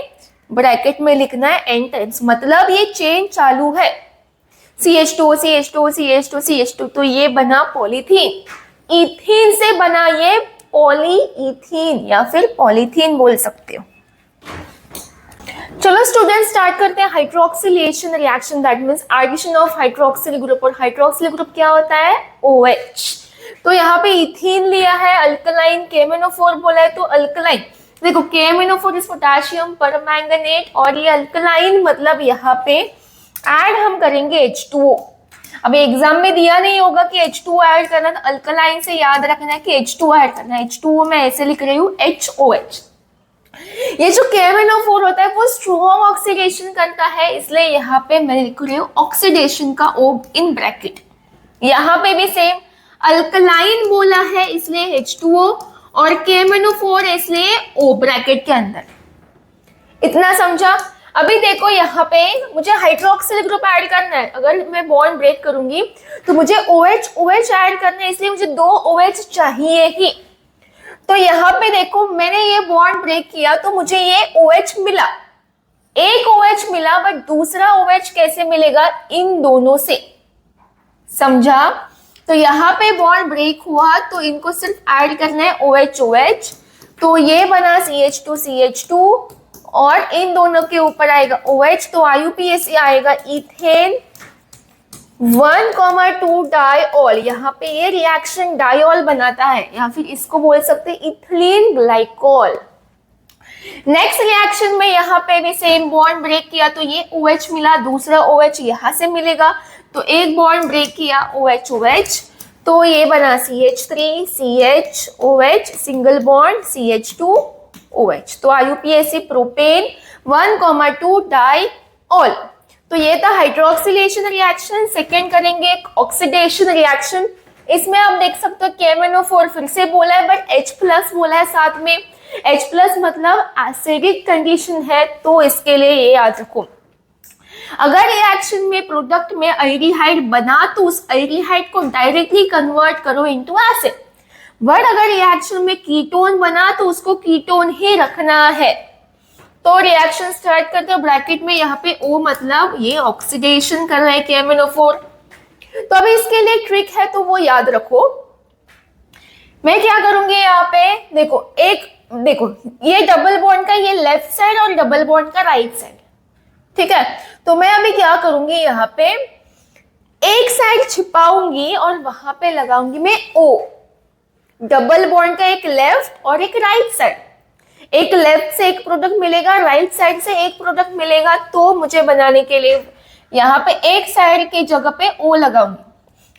ब्रैकेट में लिखना है n टाइम्स, मतलब ये चेन चालू है, CH2 तो ये बना पॉलीथीन। इथीन से बना ये पॉलीइथीन या फिर पॉलीथीन बोल सकते हो। चलो स्टूडेंट स्टार्ट करते हैं hydroxylation reaction, that means addition of hydroxyl group. और हाइड्रोक्सिल ग्रुप क्या होता है, OH। तो यहाँ पे इथीन लिया है, अल्कलाइन, KMnO4 बोला है, तो अल्कलाइन देखो KMnO4 इज पोटेशियम परमैंगनेट, और ये अल्कलाइन मतलब यहाँ पे ऐड हम करेंगे H2O। अभी एग्जाम में दिया नहीं होगा कि H2O ऐड करना, तो अल्कलाइन से याद रखना है कि H2O ऐड करना है। H2O मैं ऐसे लिख रही हूँ HOH। ये जो KMnO4 होता है वो स्ट्रॉन्ग ऑक्सीडेशन करता है, इसलिए यहाँ पे मैं लिख रही हूँ ऑक्सीडेशन का O इन ब्रैकेट। यहाँ पे भी सेम अल्कलाइन बोला है इसलिए H2O और KMnO4 इसलिए O ब्रैकेट के अंदर। इतना समझा। अभी देखो यहाँ पे मुझे हाइड्रोक्सिल ग्रुप ऐड करना है, अगर मैं बॉन्ड ब्रेक करूंगी तो मुझे OH OH ऐड करना है, इसलिए मुझे 2 OH चाहिए ही। तो यहाँ पे देखो मैंने ये बॉन्ड ब्रेक किया तो मुझे ये OH मिला, एक OH मिला, बट दूसरा OH कैसे मिलेगा? इन दोनों से। समझा? तो यहाँ पे बॉन्ड ब्रेक हुआ तो इनको सिर्फ ऐड करना है OH OH, तो ये बना CH2 CH2 और इन दोनों के ऊपर आएगा OH, तो IUPAC आएगा इथेन 1,2 डाइऑल। यहाँ पे ये रिएक्शन डाइऑल बनाता है, या फिर इसको बोल सकते हैं इथिलीन ग्लाइकोल। नेक्स्ट रिएक्शन में यहाँ पे भी सेम बॉन्ड ब्रेक किया तो ये OH मिला, दूसरा OH यहाँ से मिलेगा, तो एक बॉन्ड ब्रेक किया OH OH, तो ये बना CH3 CH OH single bond CH2 OH, तो IUPAC प्रोपेन 1,2 डाइऑल। तो ये था हाइड्रोक्सिलेशन रिएक्शन। सेकेंड करेंगे ऑक्सीडेशन रिएक्शन। इसमें आप देख सकते हो KMnO4 फिर से बोला है बट H+ बोला है साथ में। H+ मतलब एसिडिक कंडीशन है, तो इसके लिए ये याद रखो। अगर रिएक्शन में प्रोडक्ट में एल्डिहाइड बना तो उस एल्डिहाइड को डायरेक्टली कन्वर्ट करो इनटू एसिड, बट अगर रिएक्शन में कीटोन बना तो उसको कीटोन ही रखना है। तो रिएक्शन स्टार्ट करते हैं। ब्रैकेट में यहाँ पे O मतलब ये ऑक्सीडेशन कर रहा है KMnO4। तो अभी इसके लिए ट्रिक है तो वो याद रखो। मैं क्या करूंगी यहाँ पे, देखो ये डबल बॉन्ड का ये लेफ्ट साइड और डबल बॉन्ड का राइट साइड, ठीक है। तो मैं अभी क्या करूंगी, यहाँ पे एक साइड छिपाऊंगी और वहां पे लगाऊंगी मैं O। डबल बॉन्ड का एक लेफ्ट और एक राइट साइड, एक लेफ्ट से एक प्रोडक्ट मिलेगा, राइट साइड से एक प्रोडक्ट मिलेगा, तो मुझे बनाने के लिए यहाँ पे एक साइड की जगह पे O लगाऊंगी।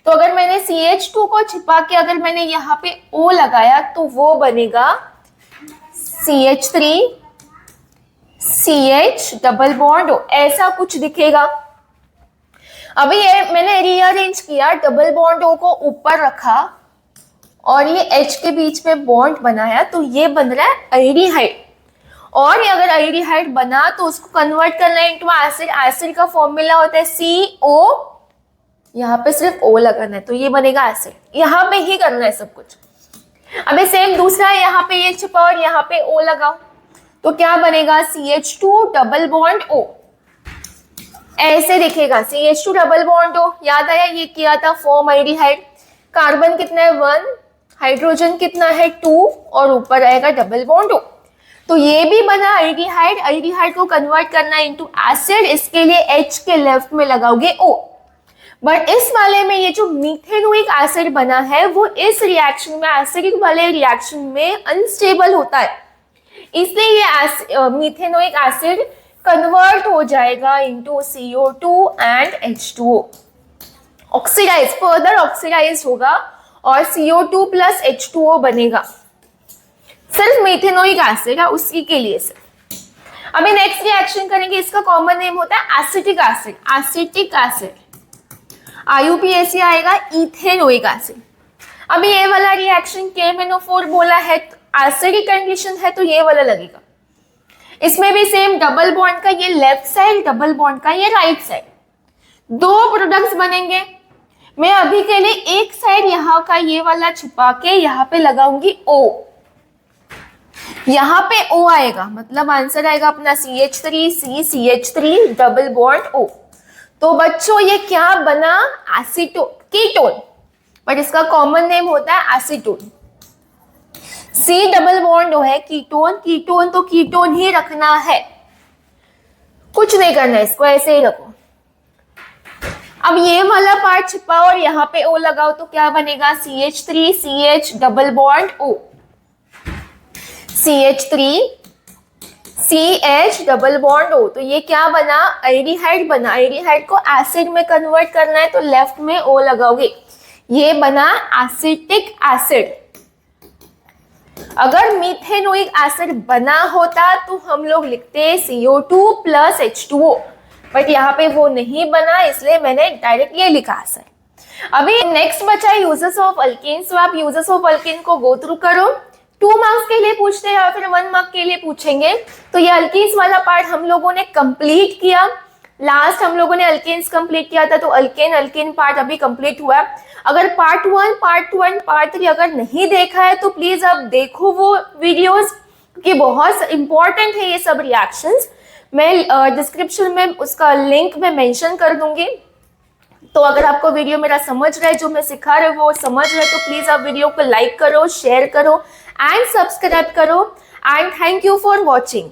तो अगर मैंने CH2 को छिपा के अगर मैंने यहाँ पे O लगाया तो वो बनेगा CH3 CH double bond O, ऐसा कुछ दिखेगा। अभी ये मैंने रीअरेंज किया, डबल बॉन्ड O को ऊपर रखा और ये H के बीच में बॉन्ड बनाया, तो ये बन रहा है एल्डिहाइड। और ये अगर एल्डिहाइड बना तो उसको कन्वर्ट करना है इनटू एसिड। एसिड का फॉर्मूला होता है CO, यहाँ पे सिर्फ O लगाना है, तो ये बनेगा एसिड। यहाँ पे ही करना है सब कुछ। अबे सेम दूसरा, यहाँ पे ये छिपा और यहाँ पे O लगाओ, तो क्या बनेगा CH2 डबल बॉन्ड O, ऐसे दिखेगा CH2 डबल बॉन्ड O। याद आया ये किया था फॉर्म एल्डिहाइड। कार्बन कितना है 1, हाइड्रोजन कितना है 2 और ऊपर आएगा डबल बॉन्ड O। तो ये भी बना एल्डिहाइड। एल्डिहाइड को कन्वर्ट करना इनटू एसिड, इसके लिए H के लेफ्ट में लगाओगे O। बट इस वाले में ये जो मीथेनोइक एसिड बना है वो इस रिएक्शन में, एसिडिक वाले रिएक्शन में अनस्टेबल होता है, इसलिए ये मीथेनोइक एसिड कन्वर्ट हो जाएगा into CO2 and H2O। Oxidise, further oxidise होगा और CO2 प्लस H2O बनेगा। सिर्फ मीथेनोइक एसिड है उसी के लिए से। अभी नेक्स्ट रिएक्शन करेंगे, इसका कॉमन नेम होता है acetic acid. Acetic acid IUPAC आएगा इथेनोइक एसिड। अभी ये वाला रिएक्शन KMnO4 बोला है, एसिडिक कंडीशन है, तो ये वाला लगेगा। इसमें भी सेम डबल बॉन्ड का ये लेफ्ट साइड, डबल बॉन्ड का ये राइट साइड, दो प्रोडक्ट्स बनेंगे। मैं अभी के लिए एक साइड यहाँ का ये वाला छिपा के यहाँ पे लगाऊंगी O। यहाँ पे O आएगा, मतलब आंसर आएगा अपना CH3 CH3 double bond O। तो बच्चों ये क्या बना, एसीटोन, कीटोन, बट इसका कॉमन नेम होता है acetone. C double bond O है, कीटोन, कीटोन तो कीटोन ही रखना है, कुछ नहीं करना है, इसको ऐसे ही रखो। अब ये वाला पार्ट छिपा और यहाँ पे O लगाओ तो क्या बनेगा CH3 CH double bond O। CH3 CH double bond O, तो ये क्या बना, एल्डिहाइड बना। एल्डिहाइड को एसिड में कन्वर्ट करना है तो लेफ्ट में O लगाओगे, ये बना एसिटिक एसिड। अगर मीथेनोइक एसिड बना होता तो हम लोग लिखते CO2 प्लस H2O, बट यहाँ पे वो नहीं बना, इसलिए मैंने डायरेक्ट ये लिखा है। अभी नेक्स्ट बचा यूजेस ऑफ अल्केन्स, तो आप यूजेस ऑफ अल्केन को गो थ्रू करो। 2 मार्क्स के लिए पूछते हैं या फिर 1 मार्क के लिए पूछेंगे। तो ये अल्केन्स वाला पार्ट हम लोगों ने कंप्लीट किया। लास्ट हम लोगों ने अल्केन्स कंप्लीट किया था, तो अल्केन पार्ट अभी कंप्लीट हुआ है। अगर पार्ट 1, पार्ट 2 एंड पार्ट 3 अगर नहीं देखा है तो प्लीज आप देखो वो वीडियोस, क्योंकि बहुत इंपॉर्टेंट है ये सब रिएक्शंस। मैं डिस्क्रिप्शन में उसका लिंक मैं मेंशन कर दूंगी। तो अगर आपको वीडियो मेरा समझ रहा है, जो मैं सिखा रही हूँ वो समझ रहे, तो प्लीज आप वीडियो को लाइक करो, शेयर करो एंड सब्सक्राइब करो। And thank you for watching.